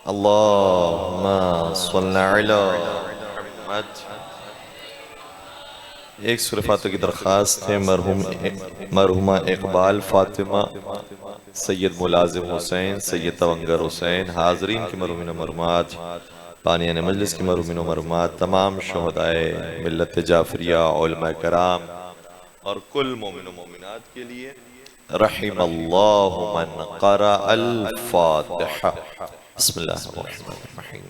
अल्लाहुम्मा सल्ली अला मुहम्मद। एक सूरह फातिहा की दरख्वास्त है मरहुमा इकबाल फातिमा, सैयद मुलाजिम हुसैन, सैयद तवंगर हुसैन, हाजरीन की मरहुमीन मरहुमात, बानियान मजलिस की मरहुमीन मरहुमात, तमाम शुहदाए मिल्लत जाफरिया, उलमा कराम और कुल मोमिन मोमिनात के लिए रहिमल्लाहु मन क़रा अल फातिहा। बिस्मिल्लाहिर्रहमानिर्रहीम।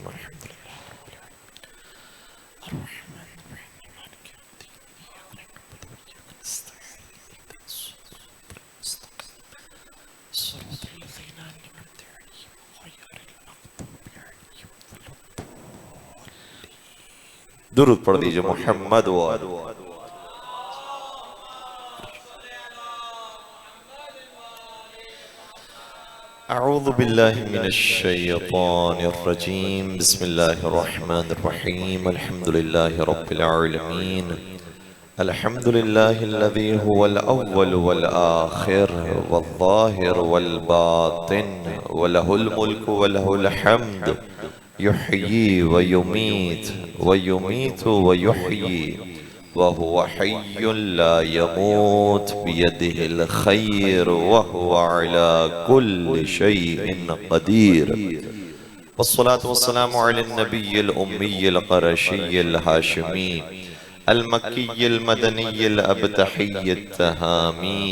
दुरूद पढ़ दीजिए मोहम्मद व अऊज़ु बिल्लाहि मिनश शैतानिर रजीम। बिस्मिल्लाहिर रहमानिर रहीम। अल्हम्दुलिल्लाहि रब्बिल आलमीन। अल्हम्दुलिल्लाहिल्लज़ी हुवल अव्वल वल आखिर वल ज़ाहिर वल बातिन व लहुल मुल्कु व लहुल हम्द युह्यी व युमीतु व युह्यी व हुवा हय्युन ला यमूत बियदिहिल खैर व हुवा अला कुल्लि शैइन क़दीर। वस्सलातु वस्सलामु अलन नबिय्यिल उम्मिय्यिल क़ुरैशिय्यिल हाशिमी अल मक्किय्यिल मदनिय्यिल अबतहिय्यित तहामी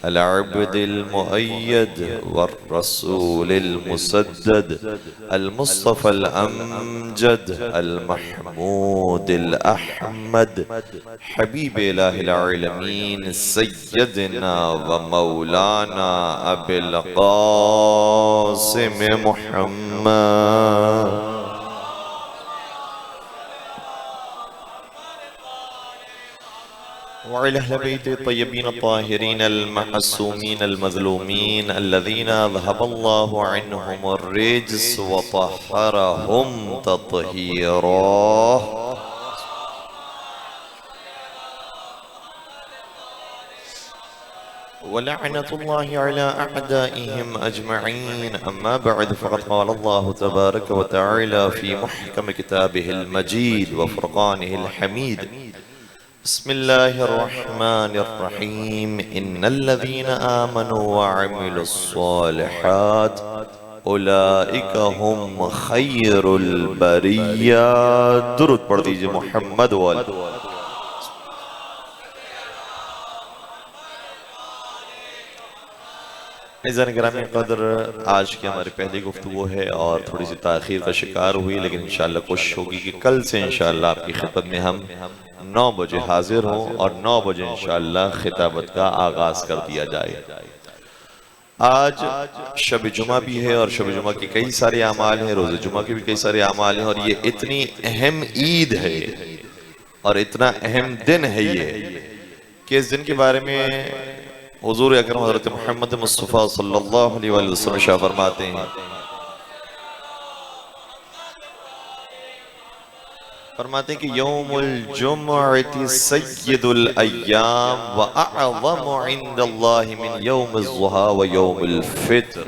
अल अब्दिल मुअय्यद वर रसूलिल मुसद्दद अल मुस्तफ़ल अमजद अल महमूदिल अहमद हबीब इलाहिल आलमीन सय्यदना व मौलाना अबिल क़ासिम मुहम्मद व अला अहले बैति तय्यबीन अत्ताहिरीन अल मअसूमीन अल मज़लूमीन अल्लज़ीना ज़हबल्लाहु अन्हुमुर रिज्स व तह्हरहुम तत्हीरा। वलअनतुल्लाहि अला अअदाइहिम अजमईन। अम्मा बअद फ़क़द क़ाल अल्लाहु तबारक व तआला फ़ी मुहकम किताबिहिल मजीद व फ़ुरक़ानिहिल हमीद। बिस्मिल्लाहिर्रहमानिर्रहीम। इन्नल्लज़ीना आमनू व अमिलुस्सालिहात उलाइका हुम खैरुल बरिया। दुरूद पढ़ दीजिए मोहम्मद वाल। इज़ान गिरामी क़द्र, आज की हमारी पहली गुफ्तगू है और थोड़ी सी ताख़ीर का शिकार हुई, लेकिन इंशाअल्लाह कोशिश होगी कि कल से इंशाअल्लाह आपकी खिदमत में हम 9 बजे हाजिर हों और 9 बजे इंशाअल्लाह खिताबत का आगाज़ कर दिया जाए। आज शब जुमा भी है और शब जुमा के कई सारे अमाल हैं, रोज़े जुमा के भी कई सारे अमाल हैं और ये इतनी अहम ईद है और इतना अहम दिन है ये कि इस दिन के बारे में हुज़ूर अकरम हज़रत मोहम्मद मुस्तफ़ा सल्लल्लाहु अलैहि वसल्लम शाह फरमाते हैं कि यौमुल जुम्अति सय्यिदुल अय्याम व अअज़मु इंदल्लाहि मिन यौमिज़ ज़ुहा व यौमुल फित्र।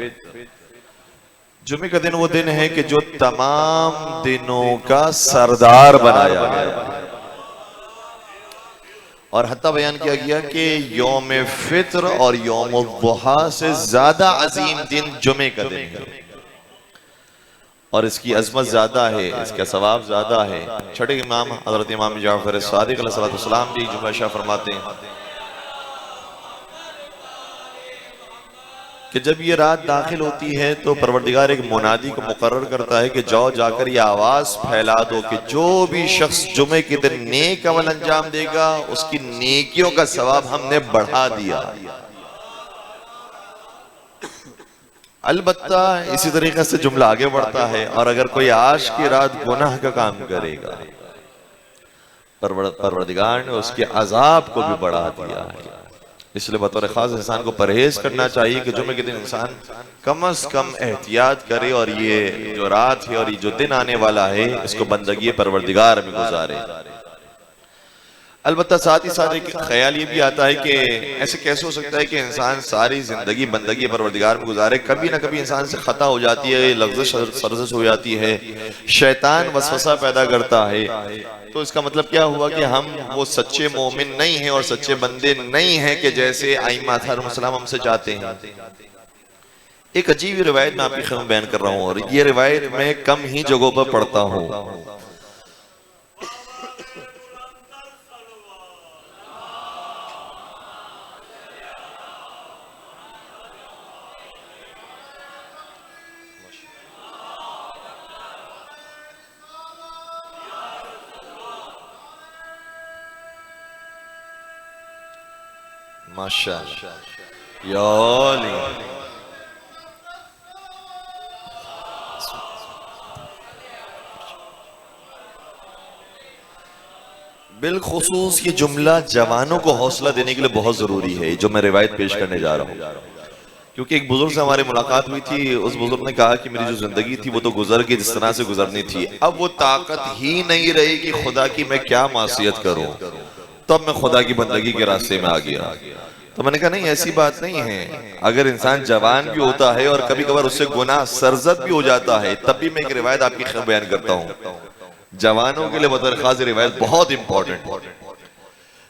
जुमे का दिन वो दिन है कि जो तमाम दिनों का सरदार बनाया गया और हत्ता बयान किया गया कि यौम फित्र और यौम दुहा से ज्यादा अजीम दिन जुमे का दिन है और इसकी अजमत ज्यादा है, इसका सवाब ज्यादा है। छठे इमाम हजरत इमाम जाफर सादिक अलैहिस्सलाम जी जुमा शाह फरमाते हैं कि जब ये रात दाखिल होती है तो परवरदिगार एक मुनादी को मुकर्रर करता है कि जाओ जाकर ये आवाज फैला दो कि जो भी शख्स जुमे के दिन नेक अमल अंजाम देगा उसकी नेकियों का सवाब हमने बढ़ा दिया। अलबत्ता इसी तरीके से जुमला आगे बढ़ता है और अगर कोई आज की रात गुनाह का काम करेगा परवरदिगार ने उसके अजाब को भी बढ़ा दिया है। इसलिए बतौर खास इंसान को परहेज करना चाहिए कि जुमे के दिन इंसान कम अज कम एहतियात करे और ये जो रात है और ये जो दिन आने वाला है इसको बंदगी परवरदिगार में गुजारे। अलबत्ता साथ ही साथ एक ख्याल ये भी आता है कि ऐसे कैसे हो सकता है कि इंसान सारी जिंदगी बंदगी परवरदिगार में गुजारे, कभी ना कभी इंसान से खता हो जाती है, लफ्ज़ सरजश हो जाती है, शैतान वसवसा पैदा करता है। तो इसका मतलब क्या हुआ कि हम वो सच्चे मोमिन नहीं हैं और सच्चे बंदे नहीं हैं कि जैसे आइम्मा अलैहिस्सलाम हमसे चाहते हैं। एक अजीब रिवायत मैं आपकी खिदमत बयान कर रहा हूँ, और ये रिवायत मैं कम ही जगहों पर पढ़ता हूँ। माशाअल्लाह या अली। बिलखुसूस ये जुमला जवानों को हौसला देने के लिए बहुत जरूरी है, जो मैं रिवायत पेश करने जा रहा हूँ। क्योंकि एक बुजुर्ग से हमारी मुलाकात हुई थी, उस बुजुर्ग ने कहा कि मेरी जो जिंदगी थी वो तो गुजर गई जिस तरह से गुजरनी थी, अब वो ताकत ही नहीं रही कि खुदा की मैं क्या मासियत करूं। तब मैं खुदा की बंदगी के रास्ते में आ गया। तो मैंने कहा नहीं, ऐसी बात नहीं है। अगर इंसान जवान भी होता है और कभी कभार उससे गुनाह सरजद भी हो जाता है, तब भी मैं एक रिवायत आपकी खैर बयान करता हूँ। जवानों के लिए बतौर रिवायत बहुत इंपॉर्टेंट।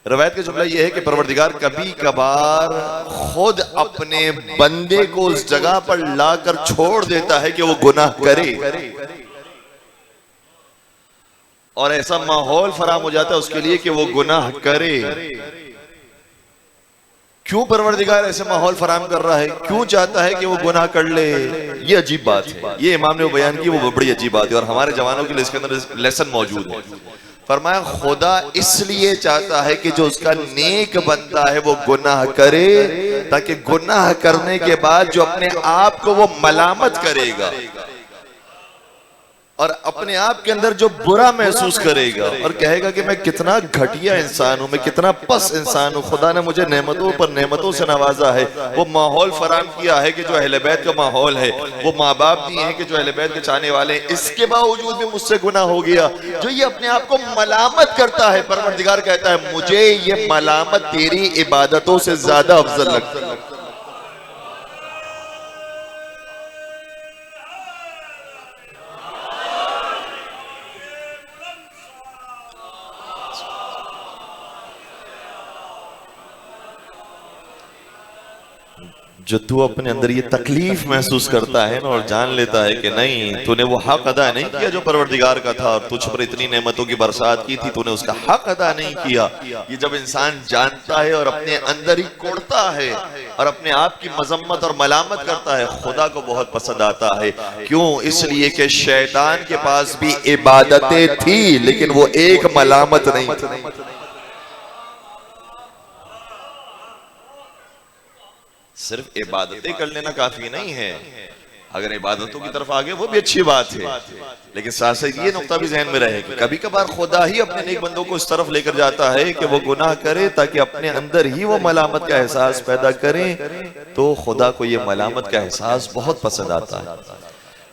रवायत का जुमला यह है कि परवरदिगार कभी कभार खुद अपने बंदे को उस जगह पर लाकर छोड़ देता है कि वो गुनाह करे, और ऐसा माहौल फराम हो जाता है उसके लिए कि वो गुनाह करे। क्यों परवरदिगार ऐसे माहौल फराम कर रहा है, क्यों चाहता है कि वो गुनाह कर ले, ये अजीब बात है। ये इमाम ने वो बयान की, वो बड़ी अजीब बात है, और हमारे जवानों के लिए इसके अंदर लेसन मौजूद है। फरमाया खुदा इसलिए चाहता है कि जो उसका नेक बंदा है वो गुनाह करे, ताकि गुनाह करने के बाद जो अपने आप को वो मलामत करेगा और अपने आप के अंदर जो बुरा महसूस करेगा और कहेगा कि मैं कितना घटिया इंसान हूं, मैं कितना पस इंसान हूं, खुदा ने मुझे नेमतों पर नेमतों से नवाजा है, वो माहौल फराम किया है कि जो अहले बैत का माहौल है, वो माँ बाप दिए हैं कि जो अहले बैत के चाहने वाले हैं, इसके बावजूद भी मुझसे गुनाह हो गया। जो ये अपने आप को मलामत करता है, परवरदिगार कहता है मुझे ये मलामत तेरी इबादतों से ज्यादा अफजल लगता है। जो तू अपने अंदर ये तकलीफ महसूस करता है ना और जान लेता है कि नहीं, तूने वो हक अदा नहीं किया जो परवरदिगार का था, और तुझ पर इतनी नेमतों की बरसात की थी, तूने उसका हक अदा नहीं किया। ये जब इंसान जानता है और अपने अंदर ही कोड़ता है और अपने आप की मजम्मत और मलामत करता है, खुदा को बहुत पसंद आता है। क्यों? इसलिए कि शैतान के पास भी इबादतें थी, लेकिन वो एक मलामत नहीं थी। सिर्फ इबादतें कर लेना काफी नहीं है, अगर इबादतों की तरफ आगे वो भी अच्छी बात है, लेकिन साथ साथ ये नुक्ता भी ज़हन में रहे कि कभी कभार खुदा ही अपने नेक बंदों को इस तरफ लेकर जाता है कि वो गुनाह करे, ताकि अपने अंदर ही वो मलामत का एहसास पैदा करें। तो खुदा को ये मलामत का एहसास बहुत पसंद आता है।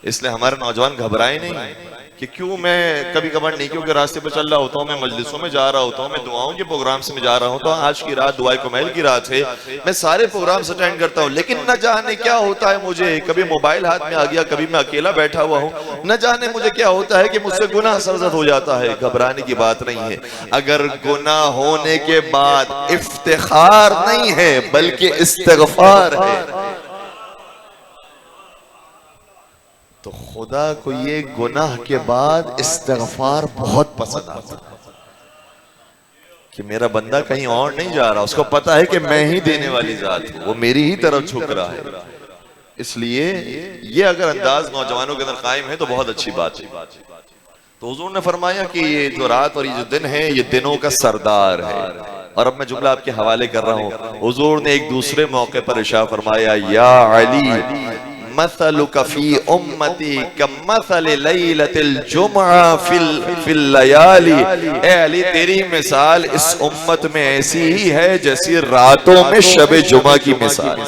इसलिए हमारे नौजवान घबराए नहीं कि क्यों मैं कभी कभार नेकियों के रास्ते पर चल रहा होता हूँ, मैं मजलिसों में जा रहा होता हूँ, मैं दुआओं के प्रोग्राम से में जा रहा हूँ, तो आज की रात दुआए कुमैल की रात है, मैं सारे प्रोग्राम अटेंड करता हूँ, लेकिन न जाने क्या होता है मुझे, कभी मोबाइल हाथ में आ गया, कभी मैं अकेला बैठा हुआ हूँ, न जाने मुझे क्या होता है कि मुझसे गुनाह सरजद हो जाता है। घबराने की बात नहीं है, अगर गुनाह होने के बाद इफ्तिखार नहीं है बल्कि इस्तिगफार है, तो खुदा को ये गुनाह के बाद इस्तिगफार बहुत पसंद आता है कि मेरा बंदा कहीं और नहीं जा रहा, उसको पता है कि मैं ही देने वाली जात हूं, वो मेरी ही तरफ झुक रहा है। इसलिए ये अगर अंदाज नौजवानों के अंदर कायम है तो बहुत अच्छी बात है। तो हुजूर ने फरमाया कि ये जो रात और ये जो दिन है, ये दिनों का सरदार है। और अब मैं जुमला आपके हवाले कर रहा हूँ। हुजूर ने एक दूसरे मौके पर इरशाद फरमाया, या अली मसलुका फी उम्मती कमसल लैलतिल जुमआ फिल लयाली। ए अली, तेरी मिसाल इस उम्मत में ऐसी ही है जैसी रातों में शबे जुमा की मिसाल।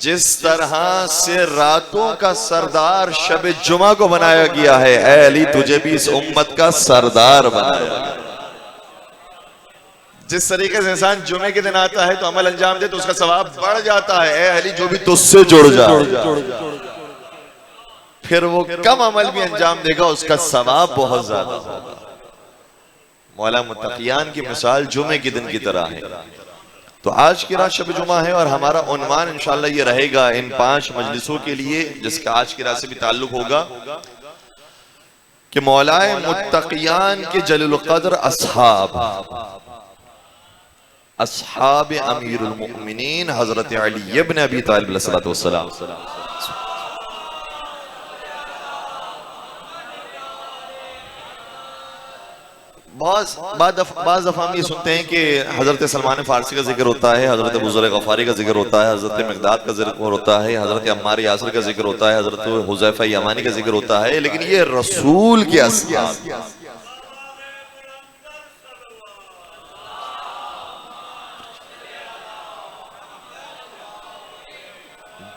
जिस तरह से रातों का सरदार शब जुमा को बनाया गया है, ऐ अली तुझे भी इस उम्मत का सरदार बनाया गया। जिस तरीके से इंसान जुमे के दिन आता है तो अमल अंजाम दे तो उसका सवाब बढ़ जाता है, ऐ अली जो भी तुझसे जुड़ जाए फिर वो कम अमल भी अंजाम देगा उसका सवाब बहुत ज्यादा होगा। मौला मुत्तकियान की मिसाल जुमे के दिन की तरह है। तो आज की रात शब जुमा है और हमारा उन्वान इंशाअल्लाह ये रहेगा इन 5 मजलिसों के लिए, जिसका आज की रात से भी ताल्लुक होगा कि मौलाए मुत्तकियान के जलील क़द्र अस्हाब अमीरुल मोमिनीन हजरत अली इब्न अबी तालिब अलैहिस्सलातु वस्सलाम। बाज़ दफ़ा हम ये सुनते हैं कि हज़रत सलमान फ़ारसी का जिक्र होता है, हज़रत अबू ज़र ग़फ़ारी का जिक्र होता है, हज़रत मिक़दाद का जिक्र होता है, हज़रत अम्मार यासिर का जिक्र होता है, हज़रत हुज़ैफ़ा यमानी का जिक्र होता है, लेकिन ये रसूल के अस्हाब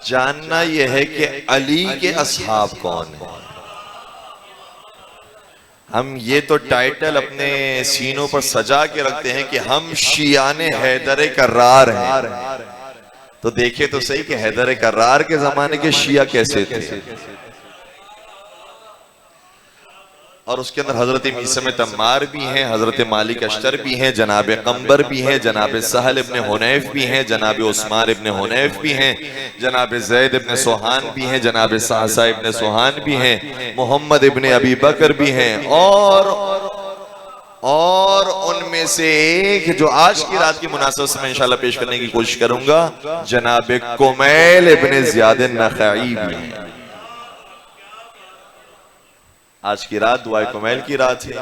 जानना यह है कि अली के अस्हाब कौन है। हम ये तो टाइटल अपने सीनों पर सजा के रखते हैं कि हम शियाने हैदर कर्रार हैं, तो देखे तो सही कि हैदर कर्रार के जमाने के शिया कैसे थे। और उसके अंदर हजरत मीसम तम्मार भी हैं, हजरत मालिक अश्तर भी हैं, जनाब कंबर भी हैं, जनाब सहल इब्न हुनैफ भी हैं, जनाब उस्मान इब्न हुनैफ भी हैं, जनाब ज़ैद इब्न सुहान भी हैं, जनाब सासा इब्न सुहान भी हैं, मोहम्मद इब्न अबी बकर भी हैं, और उनमें से एक जो आज की रात की मुनासबत से मैं इंशाअल्लाह पेश करने की कोशिश करूंगा, जनाब कुमैल इब्न ज़ियाद नख़ई भी हैं। आज की रात दुआए कुमैल की रात है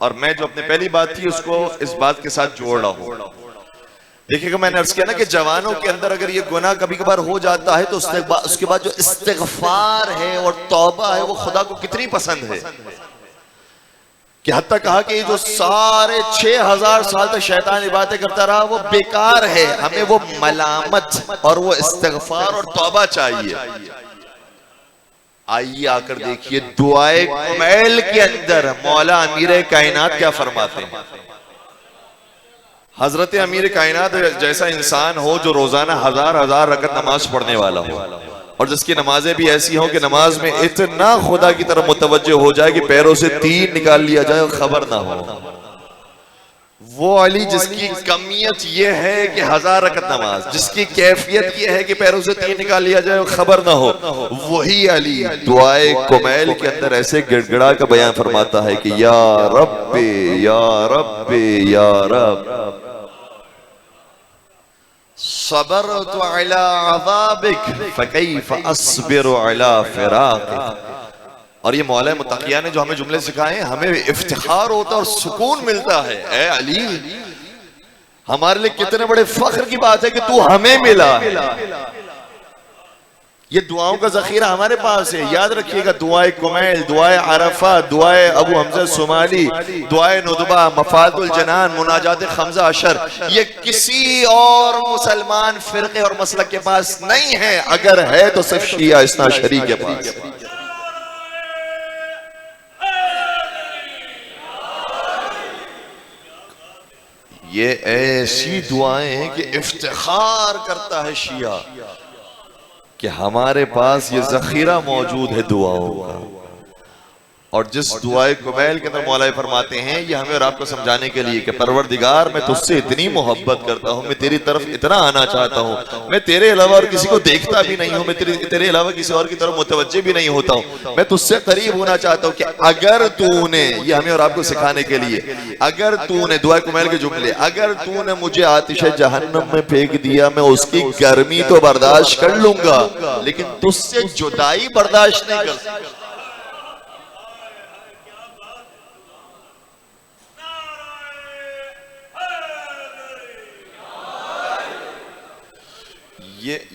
और मैं जो अपने पहली बात थी उसको इस बात के साथ जोड़ रहा हूं। देखिएगा, मैंने अर्ज किया ना कि जवानों के अंदर अगर ये गुनाह कभी कभार हो जाता है तो उसके बाद जो इस्तिग़फ़ार है और तौबा है वो खुदा को कितनी पसंद है कि हत्ता कहा कि जो सारे 6000 साल तक शैतान इबादतें करता रहा वो बेकार है, हमें वो मलामत और वो इस्तिग़फ़ार और तौबा चाहिए। आइए आकर देखिए दुआए कुमैल के अंदर मौला अमीर कायनात क्या फरमाते हैं। हजरत अमीर कायनात जैसा इंसान हो जो रोजाना हजार रकत नमाज पढ़ने वाला हो और जिसकी नमाजें भी ऐसी हो कि नमाज में इतना खुदा की तरफ मुतवज्जो हो जाए कि पैरों से तीर निकाल लिया जाए और खबर ना हो, वो अली जिसकी कमियत ये है कि 1000 रकत नमाज, जिसकी कैफियत ये है कि पैरों से तीर निकाल लिया जाए और खबर ना हो, वही अली दुआए कुमैल के अंदर ऐसे गिड़गिड़ा का बयान फरमाता है कि या रब्बे या रब्बे या रब सबरतु अला अज़ाबिक फकैफ अस्बिरु अला फिराक़िक। और ये मौला मुत्तकिया ने जो हमें जुमले सिखाए हमें इफ्तिखार होता और सुकून मिलता है। ऐ अली, हमारे लिए कितने बड़े फख्र की बात है कि तू हमें मिला है। ये दुआओं का जखीरा हमारे पास है, याद रखिएगा। दुआए कुमैल, दुआए अरफा, दुआए अबू हमजा सुमाली, दुआए नुदबा, मफातुल जनान, मुनाजात खमसा अशर, ये किसी और मुसलमान फिरके और मसलक के पास नहीं है, अगर है तो सिर्फ शिया इस्ना शरी के पास। ये ऐसी दुआएं हैं कि इफ्तिखार करता है शिया कि हमारे पास ये जखीरा मौजूद है दुआओं का। और जिस दुआए कुमैल के अंदर मौला फरमाते हैं, ये हमें और आपको समझाने के लिए कि परवरदिगार मैं तुझसे इतनी मोहब्बत करता हूँ, मैं तेरी तरफ इतना आना चाहता हूँ, मैं तेरे अलावा और किसी को देखता भी नहीं हूँ, मैं तेरे अलावा किसी और की तरफ मुतवज्जे भी नहीं होता हूँ, मैं तुझसे करीब होना चाहता हूँ कि अगर तूने, ये हमें और आपको सिखाने के लिए, अगर तूने दुआए कुमैल के जुमले, अगर तूने मुझे आतिशे जहन्नम में फेंक दिया, मैं उसकी गर्मी तो बर्दाश्त कर लूंगा लेकिन तुझसे जुदाई बर्दाश्त नहीं कर सकता।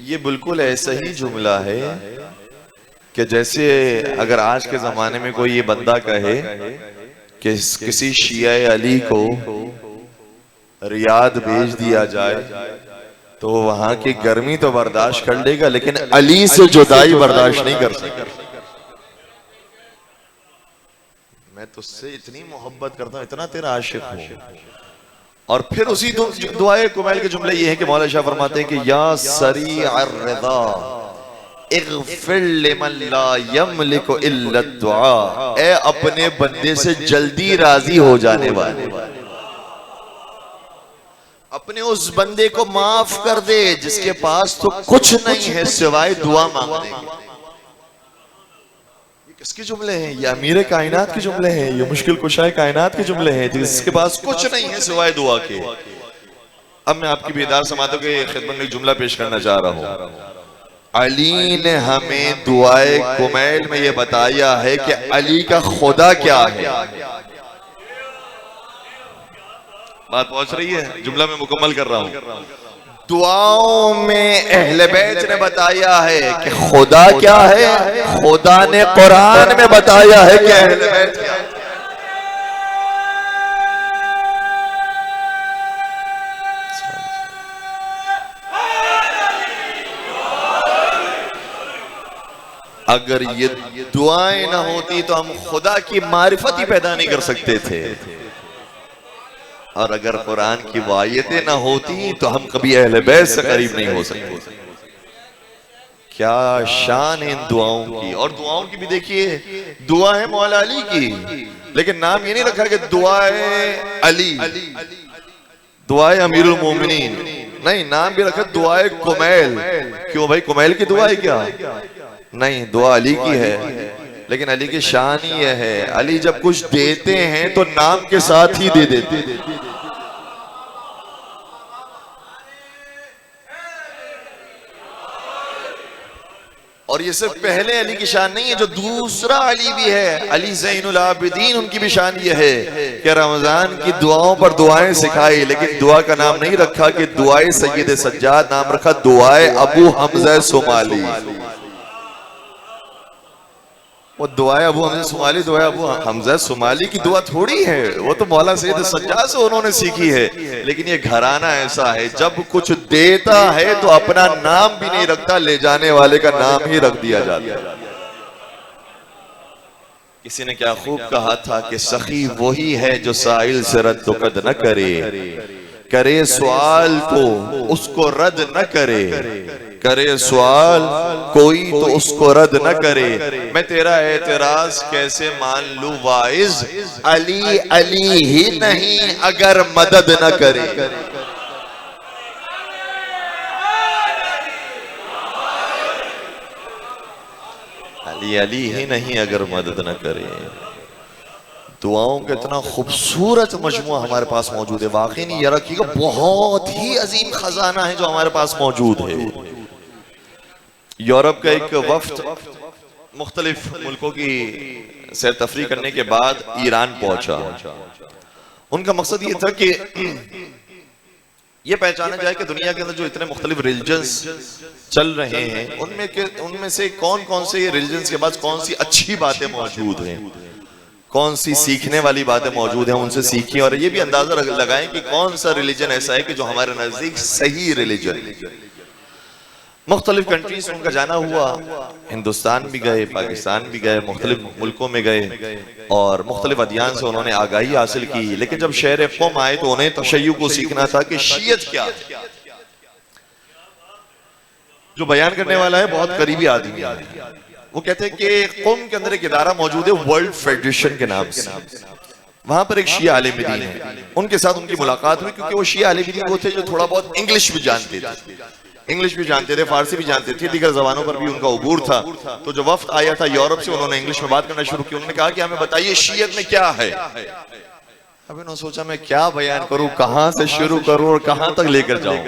ये बिल्कुल ऐसा ही जुमला है कि जैसे अगर आज के जमाने में कोई ये बंदा कहे कि किसी शिया अली को रियाद भेज दिया जाए तो वहां की गर्मी तो बर्दाश्त कर लेगा, लेकिन अली से जुदाई बर्दाश्त नहीं कर सकता। मैं तुझसे इतनी मोहब्बत करता हूं, इतना तेरा आशिक हूं। और फिर उसी दुआए कुमैल के जुमले ये हैं कि मौला शाह फरमाते हैं कि या सरी अर्रदा इग़फिर लिमन ला यमलिकु इल्ला दुआ, ए अपने बंदे से जल्दी राजी हो जाने वाले, अपने उस बंदे को माफ कर दे जिसके पास तो कुछ नहीं है सिवाय दुआ मांगने के। ये किसके जुमले हैं? ये अमीर कायनात के जुमले हैं, ये मुश्किल कुशाए कायनात के जुमले हैं, जिसके पास कुछ नहीं है सिवाय दुआ के। अब मैं आपकी बेदार समातों के खिदमत में एक जुमला पेश करना चाह रहा हूं। अली ने हमें दुआए कुमैल में ये बताया है कि अली का खुदा क्या है। बात पहुंच रही है? जुमला मैं मुकम्मल कर रहा हूं। दुआओं में अहले बैत ने बताया है कि खुदा क्या है, खुदा ने कुरान में बताया है कि अहले बैत क्या है। अगर ये दुआएं ना होती तो हम खुदा की मारिफत ही पैदा नहीं कर सकते थे, और अगर कुरान की वायतें ना होती तो हम कभी अहले बैत से करीब नहीं हो सकते। क्या शान है इन दुआओं की। और दुआओं की भी देखिए, दुआ है मौला अली की, लेकिन नाम ये नहीं रखा कि दुआए अली, दुआए अमीरुल मोमिनीन, नहीं, नाम भी रखा दुआए कुमैल। क्यों भाई, कुमैल की दुआ है क्या? नहीं, दुआ अली की है, लेकिन अली की शान ही यह है, अली जब कुछ देते हैं तो नाम के साथ ही दे देते। और ये सिर्फ पहले अली की शान नहीं है, जो दूसरा अली भी है, अली ज़ैनुल आबिदीन, उनकी भी शान ये है कि रमजान की दुआओं पर दुआएं सिखाई, लेकिन दुआ का नाम नहीं रखा कि दुआए सैयद सज्जाद, नाम रखा दुआए अबू हमजा सोमाली। वो दुआए अबू हमजा सोमाली, दुआए अबू हमजा सोमाली की दुआ थोड़ी है, वो तो मौला सैयद सज्जाद से उन्होंने सीखी है। लेकिन ये घराना ऐसा है, जब कुछ देता है तो अपना नाम भी नहीं रखता, ले जाने वाले का नाम ही रख दिया जाता है। किसी ने क्या खूब कहा था कि सखी वही है जो साइल से रद्द कद न करे, करे सवाल तो उसको रद्द न करे, करे सवाल कोई तो उसको रद्द न करे। मैं तेरा एतराज कैसे मान लूं वाइज, अली अली ही नहीं अगर मदद न करे। अली अली ही नहीं अगर मदद न करे। दुआओं का इतना खूबसूरत मजमुआ हमारे पास मौजूद है। वाकई नहीं, ये रखिएगा, बहुत ही अजीम खजाना है जो हमारे पास मौजूद है। यूरोप का एक वफ्द मुख्तलिफ मुल्कों की सैर तफरी करने के बाद ईरान पहुंचा। उनका मकसद ये था कि ये पहचाना जाए कि दुनिया के अंदर जो इतने मुख्तलिफ रिलीजन्स चल रहे हैं, उनमें से कौन कौन से रिलीजन्स के पास कौन सी अच्छी बातें मौजूद हैं, कौन सी सीखने वाली बातें मौजूद हैं, उनसे सीखिए। और ये भी अंदाजा लगाएं कि कौन सा रिलीजन ऐसा है कि जो हमारे नजदीक सही रिलीजन है। मुख्तलिफ कंट्रीज उनका जाना हुआ, हिंदुस्तान भी गए, पाकिस्तान भी गए, मुख्तलिफ मुल्कों में गए और मुख्तलिफ अदियान से उन्होंने आगाही हासिल की। लेकिन जब शहर क़ौम आए तो उन्हें तशय्युअ को सीखना था कि शीयत क्या है। जो बयान करने वाला है बहुत करीबी आदमी है। वो कहते हैं कि क़ौम के अंदर एक इदारा मौजूद है वर्ल्ड फेडरेशन के नाम से। वहां पर एक शिया आलिम दीन है, उनके साथ उनकी मुलाकात हुई, क्योंकि वो शिया आलिम दीन वो थे जो थोड़ा बहुत इंग्लिश भी जानते थे, इंग्लिश भी जानते थे, फारसी भी जानते थे, दीगर जबानों पर भी उनका उबूर था। तो जो वफ्द आया था यूरोप से, उन्होंने इंग्लिश में बात करना शुरू की। उन्होंने कहा कि हमें बताइए शीयत में क्या है। अब इन्होंने सोचा मैं क्या बयान करूं, कहां से शुरू करूं और कहां तक लेकर जाऊं।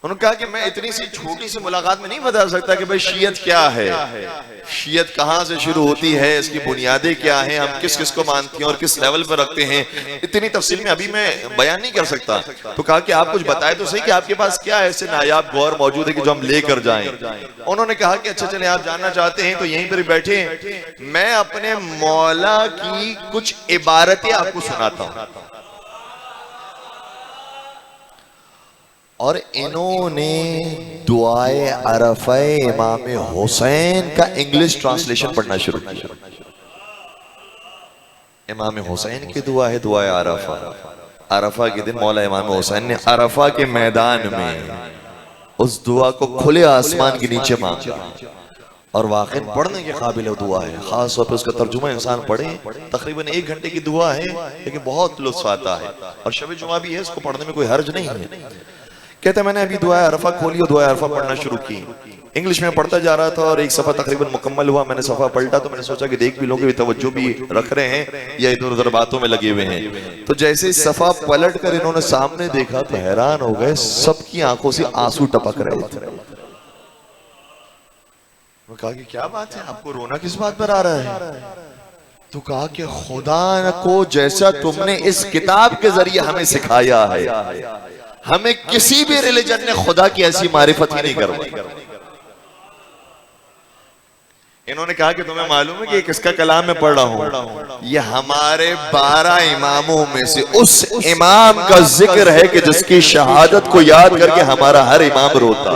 उन्होंने कहा कि मैं इतनी सी छोटी सी मुलाकात में नहीं बता सकता कि भाई शीयत क्या है, शीयत कहाँ से शुरू होती है, इसकी बुनियादें क्या हैं, हम किस किस को मानते हैं और किस लेवल पर रखते हैं, इतनी तफसील में अभी मैं बयान नहीं कर सकता। तो कहा कि आप कुछ बताएं तो सही कि आपके पास क्या ऐसे नायाब गौर मौजूद है कि जो हम लेकर जाएं। उन्होंने कहा कि अच्छा चले, आप जानना चाहते हैं तो यहीं पर बैठे, मैं अपने मौला की कुछ इबारतें आपको सुनाता हूँ। और इन्होंने दुआए अरफा इमाम हुसैन का इंग्लिश ट्रांसलेशन पढ़ना शुरू किया। इमाम हुसैन की दुआ है दुआए अरफा। अरफा के दिन मौला इमाम हुसैन ने अरफा के मैदान में उस दुआ को खुले आसमान के नीचे मांगा और वाकई पढ़ने के काबिल दुआ है। खास तौर पर उसका तर्जुमा इंसान पढ़े, तकरीबन 1 घंटे की दुआ है लेकिन बहुत लुत्फ आता है और शब जुमा भी है, इसको पढ़ने में कोई हर्ज नहीं है। कहते मैंने अभी दुआ अरफा खोली और दुआ अरफा पढ़ना शुरू की। इंग्लिश में पढ़ता जा रहा था और एक सफा तकरीबन मुकम्मल हुआ। मैंने सफा पलटा तो मैंने सोचा कि देख भी लोगे, तवज्जो भी रख रहे हैं या इधर उधर बातों में लगे हुए हैं। तो जैसे ही सफा पलट कर इन्होंने सामने देखा तो हैरान हो गए, सबकी आंखों से आंसू टपक रहे थे। मैं कहा कि क्या बात है, आपको रोना किस बात पर आ रहा है? तो कहा कि खुदा को जैसा तुमने इस किताब के जरिए हमें सिखाया है, हमें किसी भी रिलीजन ने खुदा की ऐसी मारिफत ही नहीं करवाई। इन्होंने कहा कि तुम्हें मालूम है कि किसका कलाम मैं पढ़ रहा हूं? ये हमारे 12 इमामों में से उस इमाम का जिक्र है कि जिसकी शहादत को याद करके हमारा हर इमाम रोता।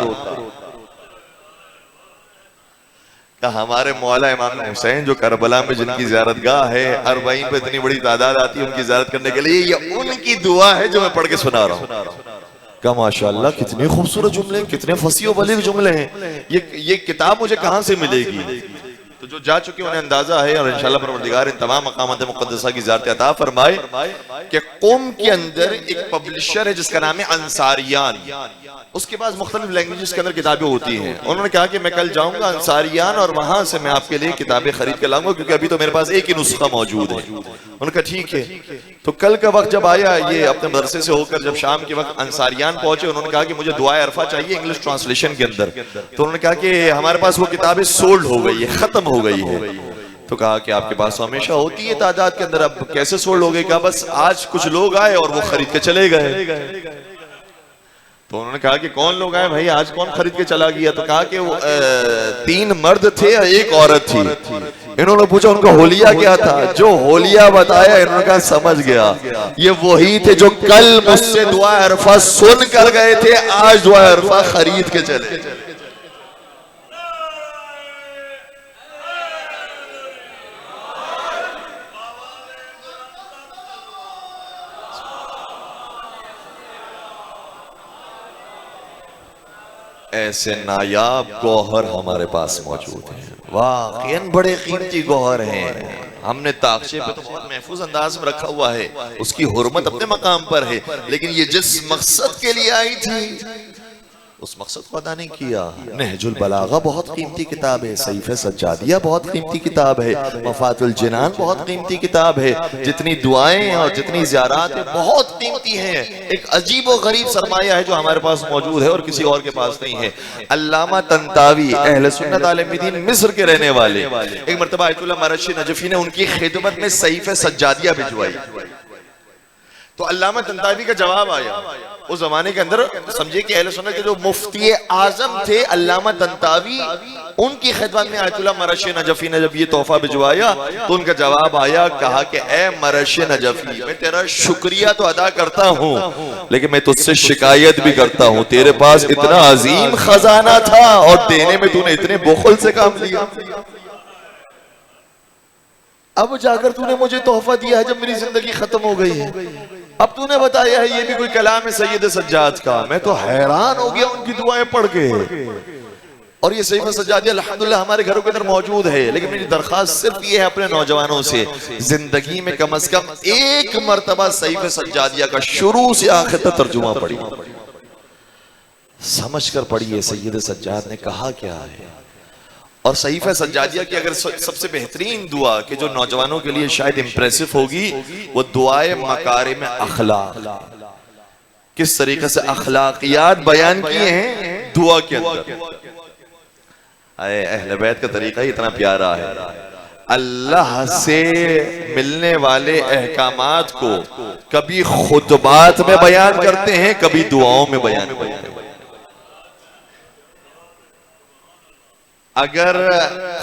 हमारे मौला इमाम हुसैन जो करबला में जिनकी ज़ियारत गाह है, अरबाइन पे इतनी बड़ी तादाद आती है उनकी ज़ियारत करने के लिए, ये उनकी दुआ है जो मैं पढ़ के सुना रहा हूँ। क्या माशाअल्लाह, कितने खूबसूरत जुमले, कितने फसी और बलीग जुमले हैं। ये किताब मुझे कहां से मिलेगी? तो जो जा चुके उन्हें अंदाजा है और इंशाअल्लाह परवरदिगार इन तमाम मकामात मुक़द्दसा की ज़ियारत अता फरमाए कि क़ौम के अंदर एक पब्लिशर है जिसका नाम है अंसारियान। उसके पास मुख्तलिफ लैंग्वेजेस के अंदर किताबें होती हैं। उन्होंने कहा कि मैं कल जाऊंगा अंसारियान और वहां से मैं आपके लिए किताबें खरीद के लाऊंगा, क्योंकि अभी तो मेरे पास एक ही नुस्खा मौजूद है। उन्होंने कहा ठीक है। तो कल का वक्त जब आया, ये अपने मदरसे से होकर जब शाम के वक्त अंसारियान पहुंचे, उन्होंने कहा कि मुझे दुआ अरफा चाहिए इंग्लिश ट्रांसलेशन के अंदर। तो उन्होंने कहा कि हमारे पास वो किताबें सोल्ड हो गई है, खत्म हो गई है। तो कहा कि आपके पास तो हमेशा होती है तादाद के अंदर, अब कैसे सोल्ड हो गई? कहा बस आज कुछ लोग आए और वो खरीद के चले गए। तो उन्होंने कहा कि कौन लोग आए भाई, आज कौन खरीद के चला गया? तो कहा कि वो 3 मर्द थे और 1 औरत थी। इन्होंने पूछा उनका होलिया क्या था? जो होलिया बताया इन्होंने कहा समझ गया, ये वही थे जो कल मुझसे दुआ अरफा सुन कर गए थे, आज दुआ अरफा खरीद के चले। ऐसे नायाब गौहर हमारे पास मौजूद हैं, वाकईन बड़े कीमती गौहर हैं। हमने ताक़शे पे तो बहुत महफूज अंदाज में रखा हुआ है, उसकी हुर्मत अपने मकाम पर है, लेकिन ये जिस मकसद के लिए आई थी उस मकसद को अदा नहीं किया। नहजुल बलागा बहुत कीमती किताब है, सहीफ़े सज्जादिया बहुत कीमती किताब है, मफातुल जिनान बहुत कीमती किताब है, जितनी दुआएं और जितनी ज़ियारत है बहुत कीमती हैं। एक अजीब व गरीब सरमाया है जो हमारे पास मौजूद है और किसी और के पास नहीं है। अल्लामा तंतावी अहले सुन्नत आलिम दीन मिस्र के रहने वाले, एक मरतबा आयतुल्लाह मरशी नजफी ने उनकी खिदमत में सहीफ़े सज्जादिया भिजवाई। तो अल्लामा तंतावी का जवाब आया। उस जमाने के अंदर समझिए कि अहले सुन्नत के जो मुफ्ती आजम थे अल्लामा तंतावी, उनकी खिदमत में आयतुल्लाह मरशी नजफी ने जब ये तोहफा भिजवाया तो उनका जवाब आया, कहा कि ए मरशी नजफी, मैं तेरा शुक्रिया तो अदा करता हूँ लेकिन मैं तुझसे शिकायत भी करता हूँ। तेरे पास इतना अजीम खजाना था और देने में तूने इतने बुखल से काम लिया। अब जाकर तूने मुझे तोहफा दिया है जब मेरी जिंदगी खत्म हो गई है, अब तूने बताया है ये भी कोई कलाम है सैयद सज्जाद का। मैं तो हैरान हो गया उनकी दुआएं पढ़ के। और ये सहीफ़ा सज्जादिया अल्हम्दुलिल्लाह हमारे घरों के अंदर मौजूद है। लेकिन मेरी दरख्वास्त सिर्फ ये है अपने नौजवानों से, जिंदगी में कम से कम एक मरतबा सहीफ़ा सज्जादिया का शुरू से आखिर तक तर्जुमा पढ़िए, समझ कर पढ़िए सैयद सज्जाद ने कहा क्या है। और सहीफ़ा सज्जादिया की अगर सबसे बेहतरीन दुआ कि जो नौजवानों के लिए शायद इंप्रेसिव होगी, वो दुआए मकारिम अखलाक। किस तरीके से अखलाकियात बयान किए हैं दुआ के अंदर। अहले बैत का तरीका ही इतना प्यारा है। अल्लाह से मिलने वाले अहकामात को कभी खुतबात में बयान करते हैं, कभी दुआओं में बयान करते हैं। अगर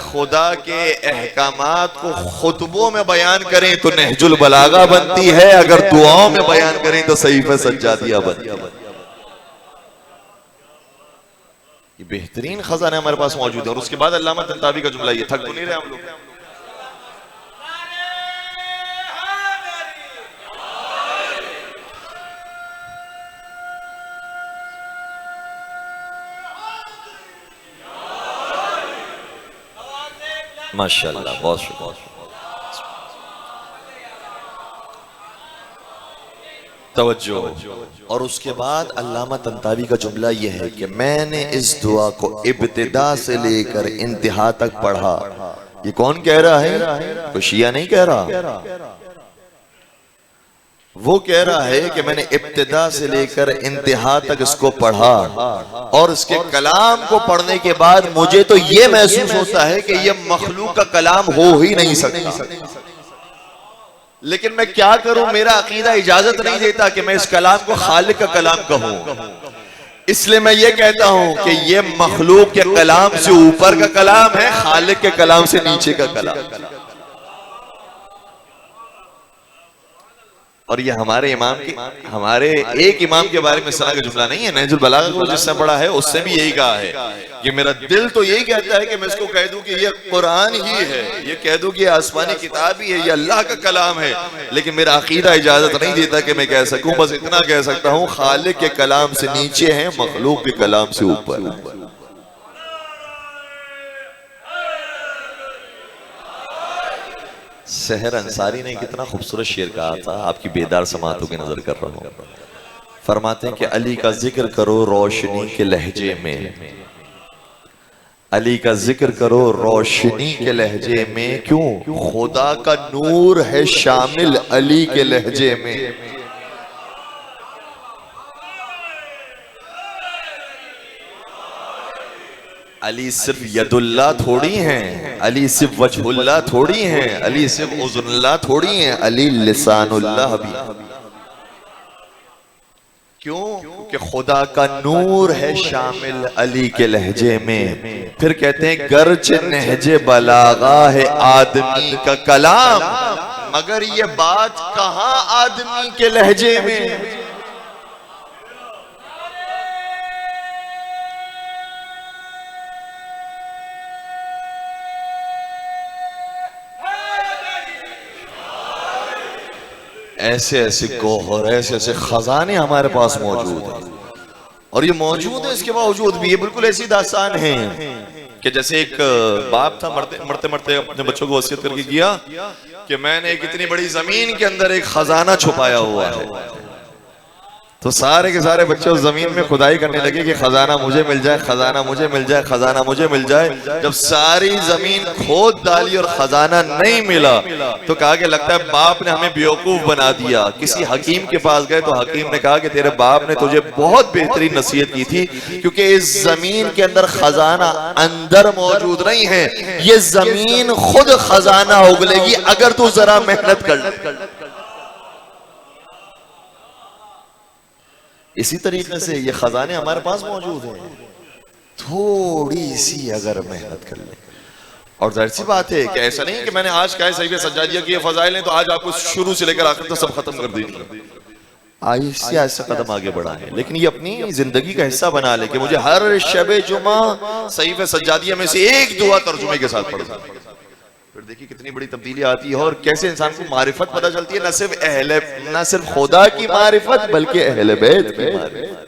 खुदा के अहकामात को खुतबों में बयान करें तो नहजुल बलागा बनती है, अगर दुआओं में बयान करें तो सहीफ़ा सज्जादिया बनती है। ये बेहतरीन खजाना हमारे पास मौजूद है। और उसके बाद अल्लामा तंतावी का जुमला, ये थक तो नहीं रहे हम लोग? माशाअल्लाह, बहुत शुक्रिया। तवज्जो। और उसके बाद अल्लामा तंतावी का जुमला यह है कि मैंने इस दुआ को इब्तिदा से लेकर इंतहा तक पढ़ा। ये कौन कह रहा है? कोई शिया नहीं कह रहा, वो कह रहा है कि मैंने इब्तिदा से लेकर इंतहा तक इसको पढ़ा और इसके कलाम को पढ़ने के बाद मुझे तो ये महसूस होता है कि ये मखलूक का कलाम हो ही नहीं सकता। लेकिन मैं क्या करूं, मेरा अकीदा इजाजत नहीं देता कि मैं इस कलाम को खालिक का कलाम कहूं। इसलिए मैं ये कहता हूं कि ये मखलूक के कलाम से ऊपर का कलाम है, खालिक के कलाम से नीचे का कलाम। और ये हमारे इमाम की, हमारे एक इमाम के बारे में इस तरह का जुमला नहीं है। नहजुल बलागा को जिससे पढ़ा है उससे भी यही कहा है कि मेरा दिल तो यही कहता है कि मैं इसको कह दूं कि ये कुरान ही है, ये कह दूं कि ये आसमानी किताब ही है, ये अल्लाह का कलाम है, लेकिन मेरा अकीदा इजाजत नहीं देता कि मैं कह सकूं। बस इतना कह सकता हूं, खालिक के कलाम से नीचे है, मखलूक के कलाम से ऊपर। सहर अंसारी ने कितना खूबसूरत शेर कहा था, आपकी बेदार समातों की नजर कर रहा हूं। फरमाते हैं कि अली का जिक्र करो रोशनी के लहजे में, अली का जिक्र करो रोशनी के लहजे में, क्यों? खुदा का नूर है शामिल अली के लहजे में। अली सिर्फ यदुल्ला थोड़ी हैं, अली सिर्फ वजहुल्ला थोड़ी हैं, अली सिर्फ उज़ुल्ला थोड़ी हैं, अली लिसानुल्लाह भी। क्यों? कि खुदा का नूर है शामिल अली के लहजे में। फिर कहते हैं गर्च नहजे बलागा है आदमी का कलाम, मगर ये बात कहां आदमी के लहजे में। ऐसे ऐसे गौहर, ऐसे ऐसे खजाने हमारे पास मौजूद हैं। और ये मौजूद है, इसके बावजूद भी ये बिल्कुल ऐसी दास्तान है कि जैसे एक बाप था, मरते मरते अपने बच्चों को वसीयत करके किया कि मैंने एक इतनी बड़ी जमीन के अंदर एक खजाना छुपाया हुआ है। तो सारे के सारे बच्चे उस जमीन में खुदाई करने लगे कि खजाना मुझे मिल जाए, खजाना मुझे मिल जाए, खजाना मुझे मिल जाए। जब सारी जमीन खोद डाली और खजाना नहीं मिला तो कहा कि लगता है बाप ने हमें बेवकूफ बना दिया। किसी हकीम के पास गए तो हकीम ने कहा कि तेरे बाप ने तुझे बहुत बेहतरीन नसीहत की थी, क्योंकि इस जमीन के अंदर खजाना अंदर मौजूद नहीं है, ये जमीन खुद खजाना उगलेगी अगर तू जरा मेहनत कर। इसी तरीके से ये खजाने हमारे पास मौजूद हैं, थोड़ी सी अगर मेहनत कर ले। और जाहिर सी बात है कि ऐसा नहीं कि मैंने आज कहा सही सज्जादिया की फजाइल हैं तो आज आपको शुरू से लेकर आखिर तक सब खत्म कर देंगे। आहिस्ते आहिस्ते कदम आगे बढ़ा है, लेकिन ये अपनी जिंदगी का हिस्सा बना ले कि मुझे हर शबे जुमा सहीफ सज्जादिया में से एक दुआ तर्जुमे के साथ पढ़ना। फिर देखिए कितनी बड़ी तब्दीली आती है और कैसे इंसान को मारिफत पता चलती है, न सिर्फ खुदा की मारिफत बल्कि अहले बैत की मारिफत।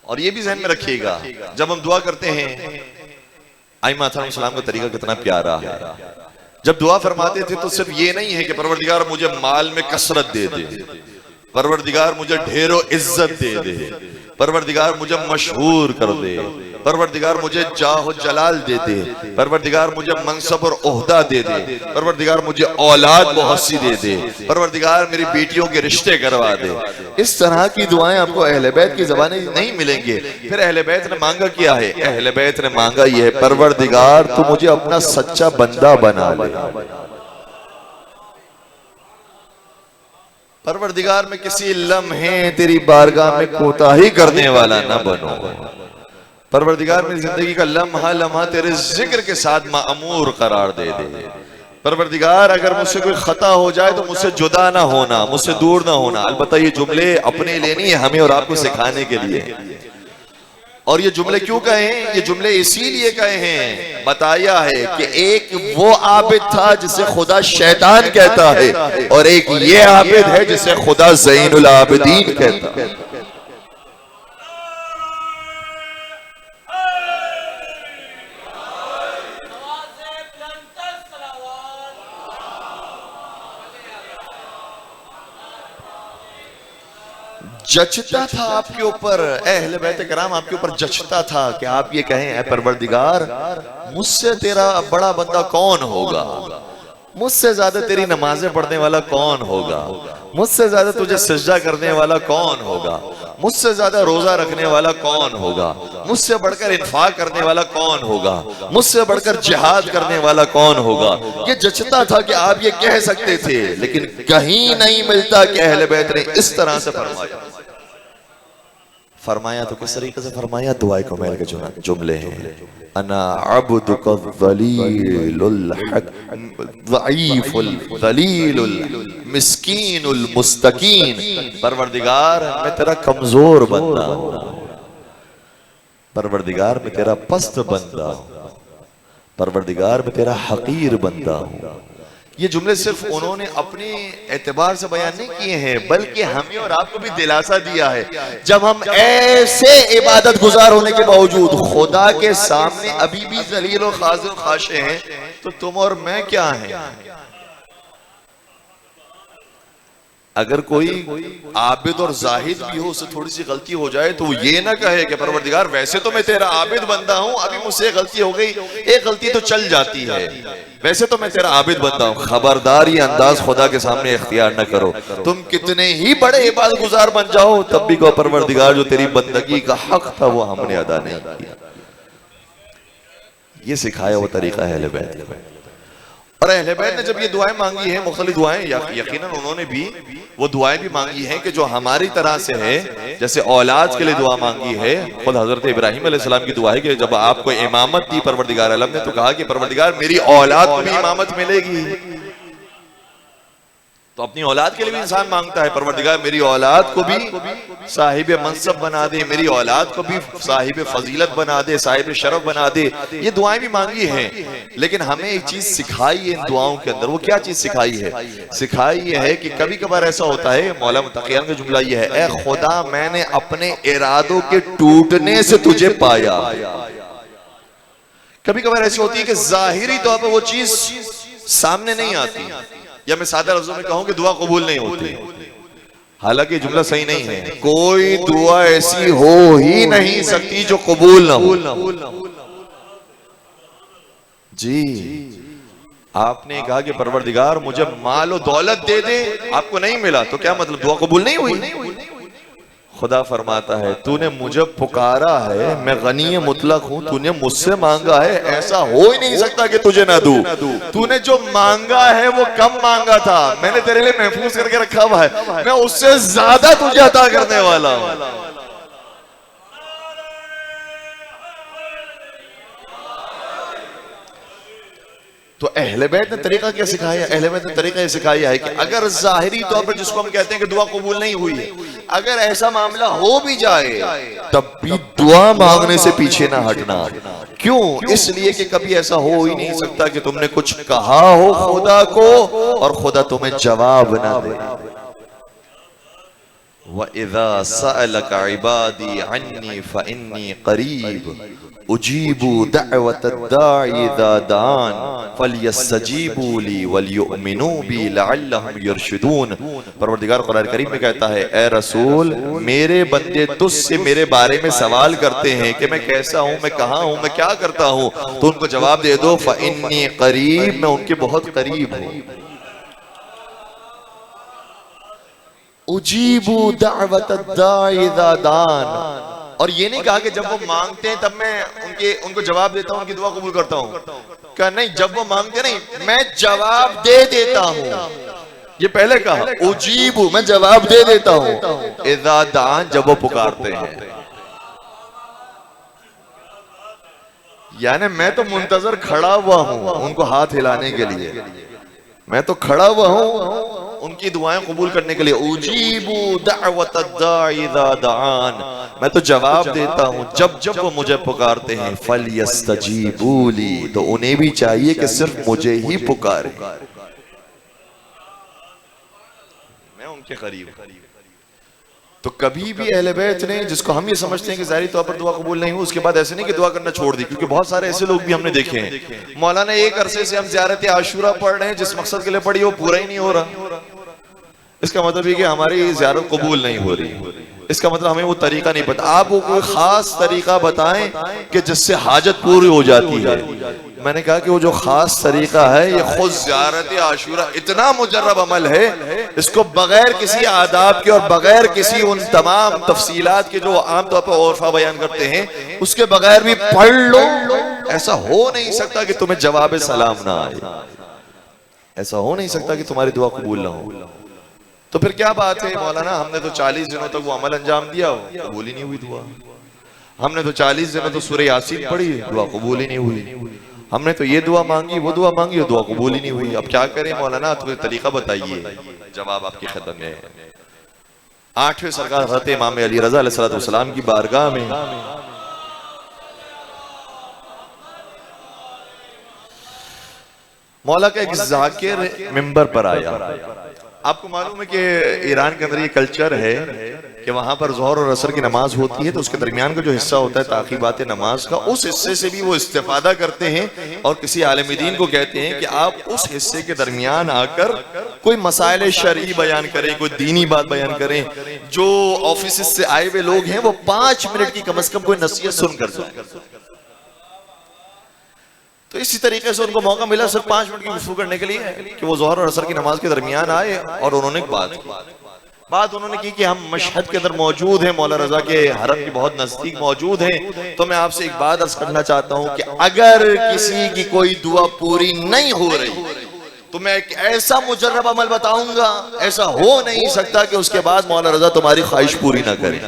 और ये भी ज़हन में रखिएगा, जब हम दुआ करते हैं, आइमा अलैहिस्सलाम का तरीका कितना प्यारा है। जब दुआ फरमाते थे तो सिर्फ ये नहीं है कि परवरदिगार मुझे माल में कसरत दे दे, परवरदिगार मुझे ढेरों इज्जत दे दे, परवरदिगार मुझे मशहूर कर दे, परवरदिगार मुझे जाह जलाल दे दे, परवरदिगार मुझे मनसब और ओहदा दे दे, परवरदिगार मुझे औलाद बहुत सी दे दे, परवरदिगार मेरी बेटियों के रिश्ते करवा दे। इस तरह की दुआएं आपको अहले बैत की ज़बानी नहीं मिलेंगे। फिर अहले बैत ने मांगा क्या है? अहले बैत ने मांगा ये है, परवरदिगार तू मुझे अपना सच्चा बंदा बना ले, परवरदिगार मैं किसी लम्हे तेरी बारगाह में कोताही करने वाला न बनो, परवरदिगार मेरी जिंदगी का लम्हा लम्हा तेरे जिक्र के साथ मामूर करार दे दे। परवरदिगार अगर मुझसे कोई खता हो जाए तो मुझसे जुदा ना होना, मुझसे दूर ना होना। अलबत्ता ये जुमले अपने लिए नहीं है, हमें और आपको सिखाने के लिए। और ये जुमले क्यों कहे हैं? ये जुमले इसीलिए कहे हैं, बताया है कि एक वो आबिद था जिसे खुदा शैतान कहता है, और एक ये आबिद है जिसे खुदा ज़ैनुल आबिदीन कहता है। जचता था आपके ऊपर, अहले बैत कराम आपके ऊपर जचता था कि आप ये कहें, ऐ परवरदिगार मुझसे तेरा बड़ा बंदा कौन होगा, मुझसे ज्यादा तेरी नमाजें पढ़ने वाला कौन होगा, मुझसे ज्यादा तुझे सजदा करने वाला कौन होगा, मुझसे ज्यादा रोजा रखने वाला कौन होगा, मुझसे बढ़कर इन्फाक करने वाला कौन होगा, मुझसे बढ़कर जिहाद करने वाला कौन होगा। ये जचता था कि आप ये कह सकते थे, लेकिन कहीं नहीं मिलता कि अहले बैत ने इस तरह से फरमाया। तो किस तरीके से फरमाया? दुआए कमैल के जुमले हैं, अना अब्दुका ज़लीलुल हक ज़ईफुल ज़लीलुल मिस्कीनुल मुस्तकीन। परवरदिगार मैं तेरा कमजोर बंदा हूं, परवरदिगार मैं तेरा पस्त बंदा हूं, परवरदिगार मैं तेरा हकीर बंदा हूं। ये जुमले सिर्फ उन्होंने अपने एतबार से बयान नहीं किए हैं, बल्कि हमें और आपको भी दिलासा दिया है। जब हम ऐसे इबादत गुजार होने के बावजूद खुदा के सामने अभी भी जलील और खाजिर खाशे हैं, तो तुम और मैं क्या हैं? अगर कोई आबिद और जाहिद भी हो, उससे थोड़ी सी गलती हो जाए तो वो ये ना कहे कि परवरदिगार वैसे तो मैं तेरा आबिद बंदा हूं, अभी मुझसे गलती हो गई, एक गलती तो चल जाती है, वैसे तो मैं तेरा आबिद बंदा हूं। खबरदार ये अंदाज खुदा के सामने इख्तियार न करो। तुम कितने ही बड़े इबादत गुजार बन जाओ, तब भी कहो परवरदिगार जो तेरी बंदगी का हक था वो हमने अदा नहीं किया। ये सिखाया वो तरीका है अहले बैत। और अहले बैत ने जब ये दुआएं मांगी हैं, मुख्तलिफ दुआएं, यकीनन उन्होंने भी वो दुआएं भी मांगी हैं कि जो हमारी तरह से है, जैसे औलाद के लिए दुआ मांगी है। खुद हजरत इब्राहिम अलैहिस्सलाम की दुआ है कि जब आपको इमामत दी परवरदिगार आलम ने, तो कहा कि परवरदिगार मेरी औलाद को भी इमामत मिलेगी। तो अपनी औलाद के लिए भी इंसान मांगता है, परवरदिगार मेरी औलाद को भी साहिब मनसब बना दे, मेरी औलाद को भी साहिब फजीलत बना दे, साहिब शरफ बना दे। ये दुआएं भी मांगी हैं, लेकिन हमें एक चीज सिखाई है इन दुआओं के अंदर। वो क्या चीज सिखाई है? सिखाई ये है कि कभी कभार ऐसा होता है, मौला मुतक़ियन का जुमला ये है, ए खुदा मैंने अपने इरादों के टूटने से तुझे पाया। कभी कभार ऐसी होती है कि जाहिरी तौर पर वो चीज सामने नहीं आती, या मैं सादा लफ्जों में कहूं कि दुआ कबूल नहीं होती। हालांकि जुमला सही नहीं है, कोई दुआ ऐसी हो ही नहीं सकती जो कबूल ना हो। जी, आपने कहा कि परवरदिगार मुझे माल और दौलत दे दे, आपको नहीं मिला, तो क्या मतलब दुआ कबूल नहीं हुई? खुदा फरमाता है तूने मुझे पुकारा है, मैं गनी मुतलक हूं, तूने मुझसे मांगा है, ऐसा हो ही नहीं सकता कि तुझे ना दूं। तूने जो मांगा है वो कम मांगा था, मैंने तेरे लिए महफूज करके रखा हुआ है, मैं उससे ज्यादा तुझे अता करने वाला हूं। तो अहले बैत ने तरीका क्या सिखाया? अहले बैत ने तरीका ये सिखाया है कि अगर जाहिरी तौर पर जिसको हम कहते हैं कि दुआ कबूल नहीं हुई है, अगर ऐसा मामला हो भी जाए, तब भी दुआ मांगने से पीछे ना हटना। क्यों? इसलिए कि कभी ऐसा हो ही नहीं सकता कि तुमने कुछ कहा हो खुदा को और खुदा तुम्हें जवाब ना दे। वइज़ा सअलक इबादी अन्नी फइन्नी क़रीब उजीबु दअवतद्दाइ इज़ा दान फलयस्तजीबू ली वलयुमिनू बी लअल्लहुम यरशुदून। परवरदिगार कुरान करीम में कहता है, ए रसूल मेरे बंदे तुझसे मेरे बारे में सवाल करते हैं कि मैं कैसा हूं, मैं कहां हूं, मैं क्या करता हूं, तो उनको जवाब दे दो फइन्नी क़रीब, मैं उनके बहुत करीब हूं। उजीबु दअवतद्दाइ इज़ा दान। और ये नहीं कहा कि जब वो मांगते हैं तब मैं उनको जवाब देता हूं, उनकी दुआ कबूल करता हूं। कहा नहीं, जब वो मांगते नहीं, मैं जवाब दे देता हूं। ये पहले कहा उजीबु, मैं जवाब दे देता हूं, इज़ा दान, जब वो पुकारते हैं। यानी मैं तो मुंतजर खड़ा हुआ हूं उनको हाथ हिलाने के लिए, मैं तो खड़ा हुआ हूं उनकी दुआएं कबूल करने के लिए उजीबू दाअवतद्दाई इज़ा दआन, मैं तो जवाब देता हूं जब जब वो मुझे पुकारते हैं। फलयस्तजीबू ली, तो उन्हें भी चाहिए कि सिर्फ मुझे ही पुकारे, मैं उनके करीब। तो कभी भी अहले बैत ने, जिसको हम ये समझते हैं कि ज़ाहिरी तौर पर दुआ कबूल नहीं हुई, उसके बाद ऐसे नहीं कि दुआ करना छोड़ दी, क्योंकि बहुत सारे ऐसे लोग भी हमने देखे हैं। मौलाना एक अरसे से हम ज़ियारत आशूरा पढ़ रहे हैं, जिस मकसद के लिए पढ़ी वो पूरा ही नहीं हो रहा। इसका मतलब ये कि हमारी ज़ियारत कबूल नहीं हो रही। इसका मतलब हमें वो तरीका नहीं पता। आप वो कोई खास तरीका बताएं कि जिससे हाजत पूरी हो जाती है। मैंने कहा कि वो जो खास तरीका है, ये खुद ज़ियारत आशूरा इतना मुजर्रब अमल है, इसको बगैर किसी आदाब के और बगैर किसी उन तमाम तफसीलात के जो आमतौर पर औरफा बयान करते हैं, उसके बगैर भी पढ़ लो, ऐसा हो नहीं सकता कि तुम्हें जवाब सलाम ना आए, ऐसा हो नहीं सकता कि तुम्हारी दुआ कबूल ना हो। तो फिर क्या बात है मौलाना, हमने तो 40 दिनों तक वो अमल अंजाम दिया, कबूल ही नहीं हुई दुआ। हमने तो 40 दिनों तो सूरह यासीन पढ़ी, दुआ कबूल ही नहीं हुई। हमने तो ये दुआ मांगी, वो दुआ मांगी, दुआ कबूल ही नहीं हुई। अब क्या करें मौलाना, तुम्हें तरीका बताइए। जवाब आपकी खिदमत में है। 8वें सरकार हज़रत इमाम अली रज़ा अलैहिस्सलाम की बारगाह में मौला का एक जाकिर मिंबर पर आया। आपको मालूम है कि ईरान के अंदर ये कल्चर है कि वहां पर ज़ोहर और असर की नमाज होती है, तो उसके दरमियान का जो हिस्सा होता है ताक़ीबात नमाज का, उस हिस्से से भी वो इस्तेफादा करते हैं और किसी आलिम दीन को कहते हैं कि आप उस हिस्से के दरमियान आकर कोई मसाइल शरई बयान करें, कोई दीनी बात बयान करें। जो ऑफिस से आए हुए लोग हैं वो 5 मिनट की कम से कम कोई नसीहत सुनकर जाए। तो इसी तरीके से उनको मौका मिला सिर्फ 5 मिनट की गुफ्तगू करने के लिए कि वो ज़ोहर और असर की नमाज के दरमियान आए और उन्होंने बात उन्होंने की कि हम मशहद के अंदर मौजूद हैं, मौला रजा के हरम के बहुत नजदीक मौजूद हैं। तो मैं आपसे एक बात अर्ज करना चाहता हूं कि अगर किसी की कोई दुआ पूरी नहीं हो रही तो मैं एक ऐसा मुजर्रब अमल बताऊंगा, ऐसा हो नहीं सकता कि उसके बाद मौला रजा तुम्हारी ख्वाहिश पूरी ना करे।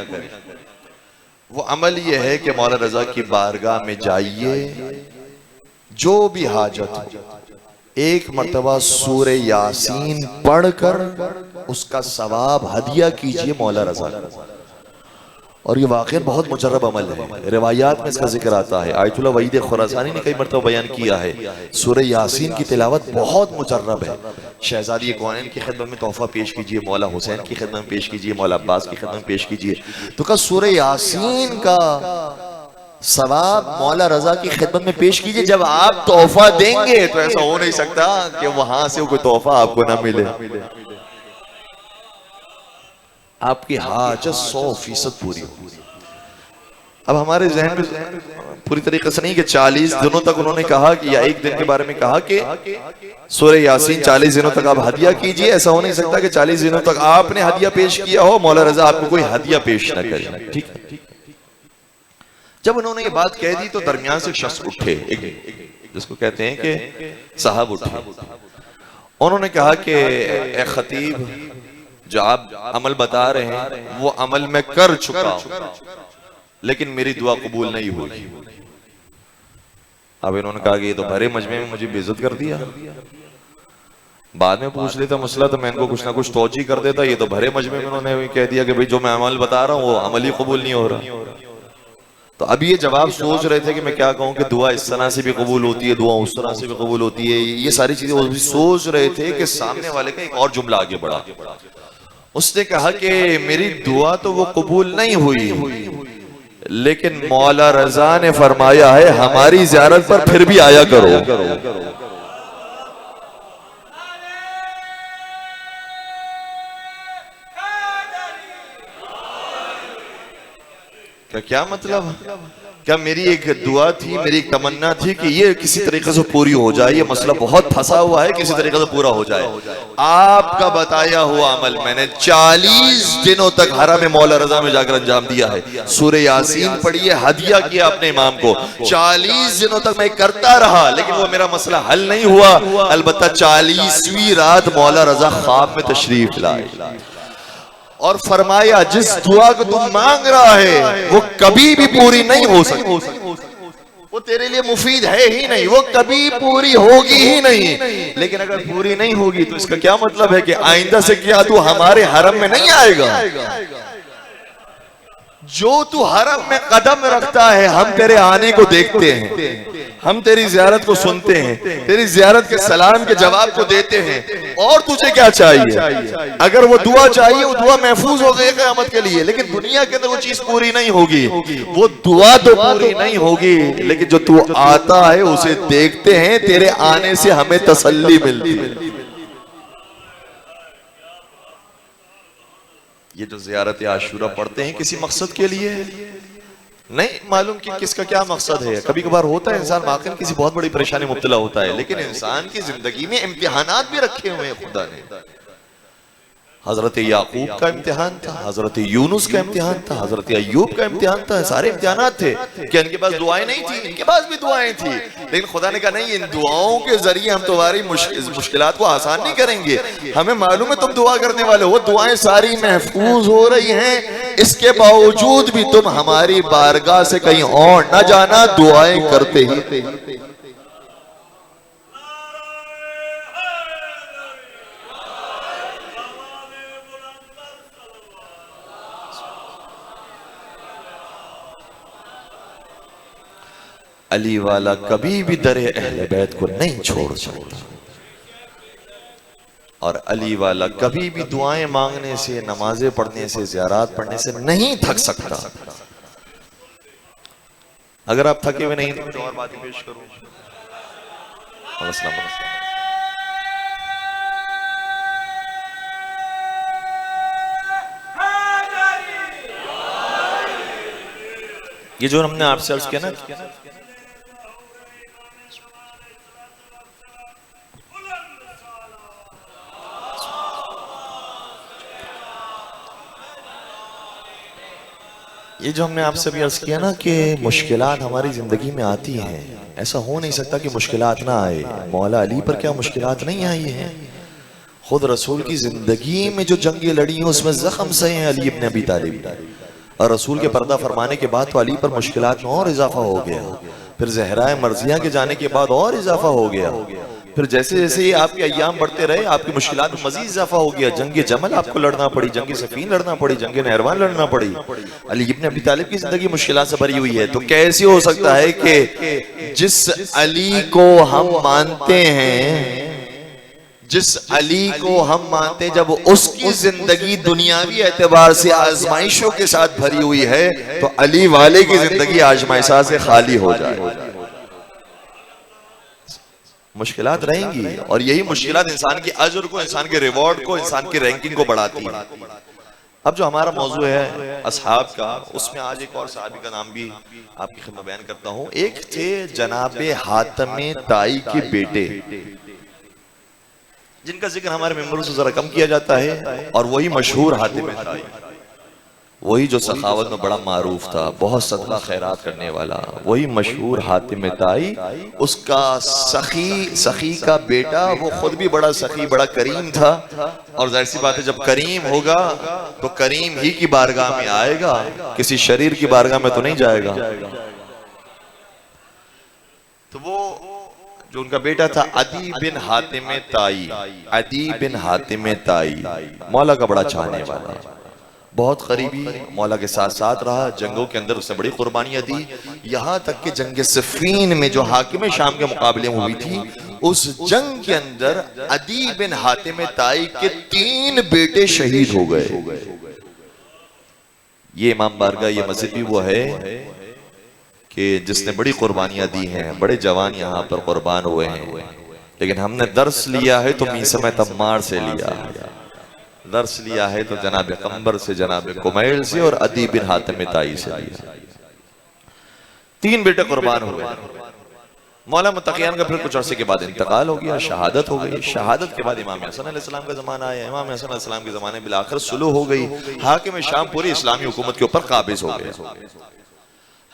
वो अमल ये है कि मौला रजा की बारगाह में जाइए, जो भी हाजत, एक मर्तबा सूरे यासीन पढ़कर उसका सवाब हदिया कीजिए मौला रजा। और ये वाकई बहुत मुजर्रब अमल है, रिवायात में इसका जिक्र आता है। आयतुल्लाह वहीद खुरासानी ने कई मर्तबा बयान किया है, सूरे यासीन की तिलावत बहुत मुजर्रब है। शहजादी कौनैन की खिदमत में तोहफा पेश कीजिए, मौला हुसैन की खिदमत में पेश कीजिए, मौला अब्बास की खिदमत में पेश कीजिए। तो क्या सूरे यासीन का सवाब मौला रजा की खिदमत में पेश कीजिए। जब आप तोहफा देंगे तो ऐसा हो नहीं सकता कि वहां से कोई तोहफा आपको ना मिले। आपकी हाजत 100% पूरी हो। अब हमारे जहन में पूरी तरीके से नहीं कि 40 दिनों तक उन्होंने कहा कि, या एक दिन के बारे में कहा कि सूरह यासीन 40 दिनों तक आप हदिया कीजिए। ऐसा हो नहीं सकता कि 40 दिनों तक आपने हदिया पेश किया हो, मौला रजा आपको कोई हदिया पेश न करे। ठीक है। जब उन्होंने ये बात कह दी तो दरमियान से शख्स उठे, जिसको कहते हैं कि साहब उठे। उन्होंने कहा कि ए खतीब, जो आप अमल बता रहे हैं वो अमल मैं कर चुका हूं, लेकिन मेरी दुआ कबूल नहीं हुई। अब इन्होंने कहा कि ये तो भरे मजमे में मुझे बेइज्जत कर दिया। बाद में पूछ लेता मसला तो मैं इनको कुछ ना कुछ तौजी कर देता। ये तो भरे मजमे में उन्होंने कह दिया कि भाई जो मैं अमल बता रहा हूँ वो अमल ही कबूल नहीं हो रहा। तो अभी ये जवाब सोच रहे थे कि मैं क्या कहूं कि दुआ इस तरह से भी कबूल होती है, दुआ उस तरह से भी कबूल होती है। ये सारी चीजें वो भी सोच रहे थे कि सामने वाले का एक और जुमला आगे बढ़ा। उसने कहा कि मेरी दुआ तो वो कबूल नहीं हुई, लेकिन मौला रजा ने फरमाया है हमारी ज़ियारत पर फिर भी आया करो। क्या मतलब? क्या मेरी एक दुआ थी, मेरी एक तमन्ना थी कि ये किसी तरीके से पूरी हो जाए, ये मसला बहुत फंसा हुआ है, किसी तरीके से पूरा हो जाए। आपका बताया हुआ अमल मैंने 40 दिनों तक हरम मौला रजा में जाकर अंजाम दिया है। सूरह यासीन पढ़िए, हदिया किया अपने इमाम को। 40 दिनों तक मैं करता रहा, लेकिन वो मेरा मसला हल नहीं हुआ। अलबत्ता 40वीं रात मौला रजा ख्वाब में तशरीफ लाए और फरमाया जिस दुआ को तुम मांग रहा है वो कभी भी पूरी नहीं हो सकती। वो तेरे लिए मुफीद है ही नहीं, वो कभी पूरी होगी ही नहीं। लेकिन अगर पूरी नहीं होगी तो इसका क्या मतलब है कि आइंदा से क्या तू हमारे हरम में नहीं आएगा? जो तू हरम में कदम रखता है, हम तेरे आने को देखते हैं, हम तेरी जियारत को सुनते हैं, तेरी जियारत के सलाम के जवाब को देते हैं। और तुझे क्या चाहिए? अगर वो दुआ चाहिए, वो दुआ महफूज हो गई क़यामत के लिए, लेकिन दुनिया के अंदर वो चीज पूरी नहीं होगी। वो दुआ तो पूरी नहीं होगी, लेकिन जो तू आता है उसे देखते हैं, तेरे आने से हमें तसल्ली मिलती है। ये जो ज़ियारत आशूरा पढ़ते हैं किसी मकसद के लिए नहीं मालूम कि किसका क्या मकसद है। कभी कभार होता है इंसान वाकई किसी बहुत बड़ी परेशानी मुब्तला होता है, लेकिन इंसान की जिंदगी में इम्तिहानात भी रखे हुए हैं खुदा ने। हजरत याकूब का इम्तिहान था, हजरत यूनुस का इम्तिहान था, हजरत अय्यूब का इम्तिहान था, सारे इम्तिहानात थे। क्या इनके पास दुआएं नहीं थी? इनके पास भी दुआएं थी, लेकिन खुदा ने कहा नहीं, इन दुआओं के जरिए हम तुम्हारी मुश्किलात को आसान नहीं करेंगे। हमें मालूम है तुम दुआ करने वाले हो, वो दुआएं सारी महफूज हो रही हैं, इसके बावजूद भी तुम हमारी बारगाह से कहीं और न जाना, दुआएं करते ही। अली वाला कभी भी दरे अहले बैत को नहीं छोड़ सकता, और अली वाला कभी भी दुआएं मांगने से, नमाजें पढ़ने से, ज़ियारत पढ़ने से नहीं थक सकता। अगर आप थके हुए नहीं तो और बातें पेश करूं। ये जो हमने आपसे अर्ज किया ना, ये जो हमने आपसे भी अर्ज किया ना कि मुश्किलात हमारी जिंदगी में आती हैं, ऐसा हो नहीं सकता कि मुश्किलात ना आए। मौला अली पर क्या मुश्किलात नहीं आई हैं? खुद रसूल की जिंदगी में जो जंगें लड़ी हैं उसमें जख्म सहे हैं अली इब्न अबी तालिब, और रसूल के पर्दा फरमाने के बाद तो अली पर मुश्किलात में और इजाफा हो गया। फिर ज़हराए मर्जिया के जाने के बाद और इजाफा हो गया। फिर जैसे जैसे ये आपके अय्याम बढ़ते रहे, आपकी मुश्किलात में मजीद इजाफा हो गया। जंग जमल आपको लड़ना पड़ी, जंग सफीन लड़ना पड़ी, जंग नहरवान लड़ना पड़ी। अली इब्न अबी तालिब की जिंदगी मुश्किलात से भरी हुई है। तो कैसे हो सकता है कि जिस अली को हम मानते हैं, जिस अली को हम मानते हैं, जब उसकी जिंदगी दुनियावी एतबार से आजमाइशों के साथ भरी हुई है, तो अली वाले की जिंदगी आजमाइशा से खाली हो जाए। मुश्किलात रहेंगी, और यही मुश्किलात इंसान के अजर को, इंसान के रिवॉर्ड को, इंसान की रैंकिंग को बढ़ाती है। अब जो हमारा मौजू है असहाब का, उसमें आज एक और सहाबी का नाम भी आपकी खिदमत बयान करता हूँ। एक थे जनाबे हातमे ताई के बेटे, जिनका जिक्र हमारे मेंबरों से जरा कम किया जाता है, और वही मशहूर हातिमे ताई, वही जो सखावत में बड़ा मारूफ था, बहुत सदका खैरात करने वाला, वही मशहूर हातिमे ताई। उसका सखी का बेटा, वो खुद भी बड़ा सखी, बड़ा करीम था, और जाहिर सी बात है जब करीम होगा तो करीम ही की बारगाह में आएगा, किसी शरीर की बारगाह में तो नहीं जाएगा। तो वो जो उनका बेटा था अदी बिन हातिमे ताई, अदी बिन हातिमे ताई मौला का बड़ा चाहने वाला, बहुत करीबी, मौला के साथ साथ रहा। जंगों के अंदर उसने बड़ी कुर्बानियां दी, यहाँ तक कि जंग सफीन में जो हाकिम शाम के मुकाबले में हुई थी, उस जंग के अंदर अदी बिन हातिमे ताई के 3 बेटे शहीद हो गए। ये इमाम बारगाह, ये मस्जिद भी वो है कि जिसने बड़ी कुर्बानियां दी हैं, बड़े जवान यहाँ पर कुर्बान हुए हैं। लेकिन हमने दर्स लिया है तो मीसम तम्मार से लिया है, दर्स लिया है तो जनाब कंबर से, जनाब कुमैल से, और अदी बिन हातिमे ताई से लिया। 3 बेटे कुर्बान हुए। मौला मुत्तकियान का फिर कुछ अरसे के बाद इंतकाल हो गया, शहादत हो गई। शहादत के बाद इमाम हसन अलैहिस्सलाम का जमाना आया। इमाम हसन अलैहिस्सलाम के जमाने में बिलाखिर सुलह हो गई। हाकिम शाम पूरी इस्लामी हुकूमत के ऊपर काबिज हो गया।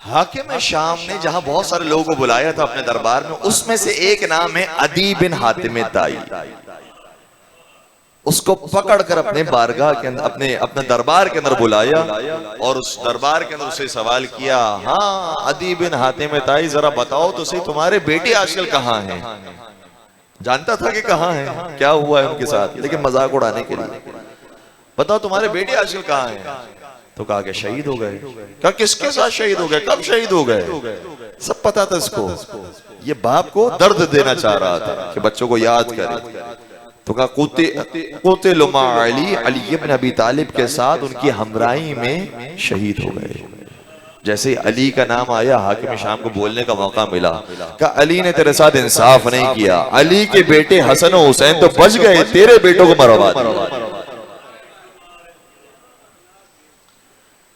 हाकिम शाम ने जहां बहुत सारे लोगों को बुलाया था अपने दरबार में, उसमें से एक नाम है अदी बिन हातिमे ताई। उसको पकड़कर अपने बारगाह के अंदर, अपने दरबार के अंदर बुलाया और उस दरबार के अंदर उसे सवाल किया, हाँ अदी बिन हातिम ताई, जरा बताओ तो सही तुम्हारे बेटे आजकल कहाँ हैं। जानता था कि कहाँ हैं, क्या हुआ है उनके साथ, लेकिन मजाक उड़ाने के लिए, बताओ तुम्हारे बेटे आजकल कहाँ हैं। तो कहा कि शहीद हो गए। कहा किसके साथ शहीद हो गए, कब शहीद हो गए, सब पता था इसको। ये बाप को दर्द देना चाह रहा था कि बच्चों को याद करे। तो कहा कुतिल मा अली, अली इब्न अबी तालिब के साथ उनकी हमराही में शहीद हो गए। जैसे अली का नाम आया, हाकिम शाम को बोलने का मौका मिला, कहा अली ने तेरे साथ इंसाफ नहीं किया, अली के बेटे हसन और हुसैन तो बच गए, तेरे बेटों को मरवा दिया।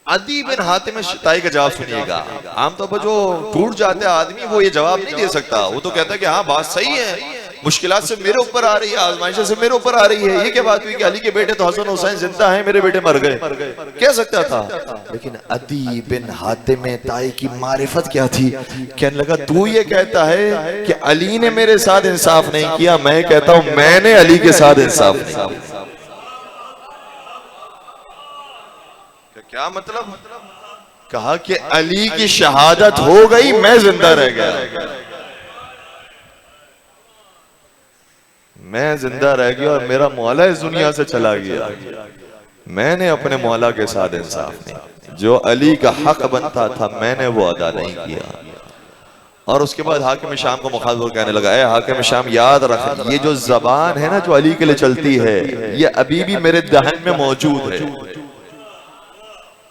अदी बिन हातिम ताई का जवाब सुनिएगा। आमतौर पर जो टूट जाता है आदमी वो ये जवाब नहीं दे सकता, वो तो कहता है कि हाँ बात सही है, मुश्किलात से मेरे ऊपर आ रही है, आजमाइशें से मेरे ऊपर आ रही है, ये क्या बात हुई कि अली के बेटे तो हसन हुसैन जिंदा हैं, मेरे बेटे मर गए, कह सकता था। लेकिन अदी बिन हातिम ताई की मारिफत क्या थी, कहने लगा तू ये कहता है कि अली ने मेरे साथ इंसाफ नहीं किया, मैं कहता हूं मैंने अली के साथ इंसाफ नहीं किया। क्या मतलब, कहा कि अली की शहादत हो गई, मैं जिंदा रह गया, मैं जिंदा रह गया और मेरा मौला इस दुनिया से चला गया, मैंने अपने मौला के साथ इंसाफ नहीं, जो अली का हक बनता था मैंने वो अदा नहीं किया। और उसके बाद हाकिम शाम को मुखातिब कहने लगा, ए हाकिम शाम याद रख, ये जो जबान है ना जो अली के लिए चलती है, ये अभी भी मेरे दहन में मौजूद है,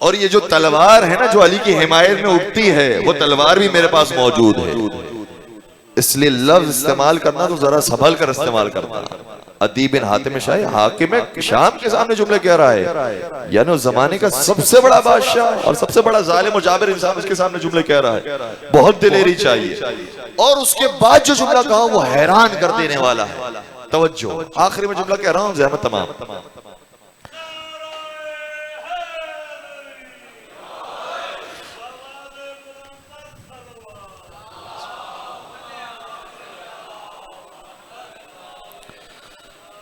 और ये जो तलवार है ना जो अली की हिमायत में उठती है, वो तलवार भी मेरे पास मौजूद है। इसलिए लफ्ज इस्तेमाल करना तो जरा संभल कर इस्तेमाल करना। अदी बिन हातिम शाही हाकिम शाम के सामने जुमले कह रहा है, यानी उस जमाने का सबसे बड़ा बादशाह और सबसे बड़ा जालिम और जाबिर इंसान उसके सामने जुमले कह रहा है, बहुत दिलेरी चाहिए। और उसके बाद जो जुमला कहा वो हैरान कर देने वाला है। तवज्जो, आखिरी में जुमला कह रहा हूं, ज़हमत तमाम।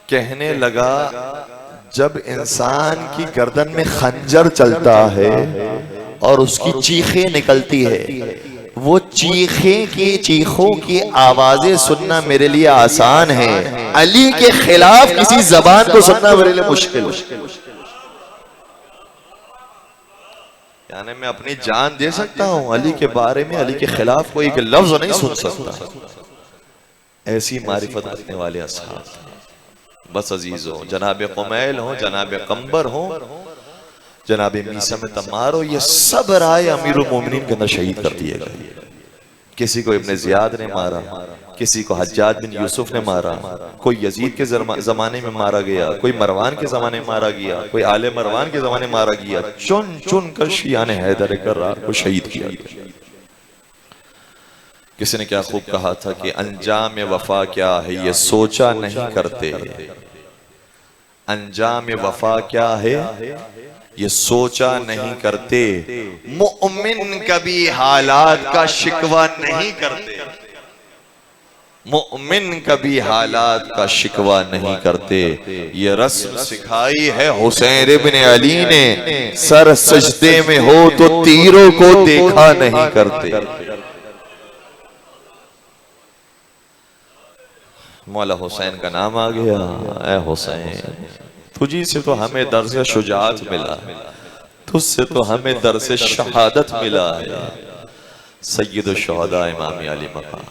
कहने लगा जब इंसान की गर्दन में खंजर चलता है और उसकी चीखें निकलती है, वो चीखों की आवाजें सुनना मेरे लिए आसान है, अली के खिलाफ किसी जबान को सुनना मेरे लिए मुश्किल है। यानी मैं अपनी जान दे सकता हूं, अली के बारे में अली के खिलाफ कोई एक लफ्ज नहीं सुन सकता। ऐसी मारिफत रखने वाले असहाब बस अजीज हो, जनाब कुमैल हो, जनाब कंबर हो, जनाब मीसम तम्मार हो, ये सब राय अमीरुल मोमिनीन के अंदर शहीद कर दिए गए। किसी को इब्ने जियाद ने मारा, किसी को हज्जाज बिन यूसुफ ने मारा, कोई यजीद के जमाने में मारा गया, कोई मरवान के जमाने में मारा गया, कोई आले मरवान के जमाने में मारा गया, चुन चुन कर शियाने हैदर कर्रार को शहीद किया गया। किसी ने क्या खूब कहा था कि अंजाम वफा क्या है ये सोचा नहीं करते, अंजाम वफा क्या है ये सोचा नहीं करते, मुअमिन कभी हालात का शिकवा नहीं करते, मुअमिन कभी हालात का शिकवा नहीं करते। ये रस्म सिखाई है हुसैन इब्न अली ने, सर सजदे में हो तो तीरों को देखा नहीं करते। मौला हुसैन का नाम आ गया, ऐ हुसैन तुझी से तो हमें दर्ज शुजाअत मिला, तुझसे तो हमें दर्ज शहादत मिला है। सय्यद शुहदा इमाम अली मकाम,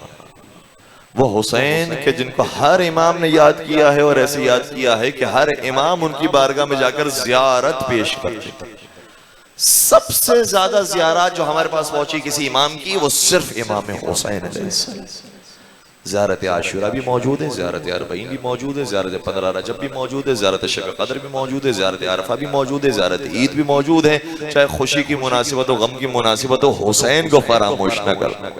वो हुसैन के जिनको हर इमाम ने याद किया है, और ऐसे याद किया है कि हर इमाम उनकी बारगाह में जाकर जियारत पेश करते थे। सबसे ज्यादा जियारत जो हमारे पास पहुंची किसी इमाम की, वो सिर्फ इमाम हुसैन है। ज़ियारत आशूरा भी मौजूद है, ज़ियारत अरबईन भी मौजूद है, ज़ियारत 15 रजब भी मौजूद है, ज़ियारत शब क़द्र भी मौजूद है, ज़ियारत अरफा भी मौजूद है, ज़ियारत ईद भी मौजूद है। चाहे खुशी की मुनासिबत हो, गम की मुनासिबत हो, हुसैन को फरामोश न करना।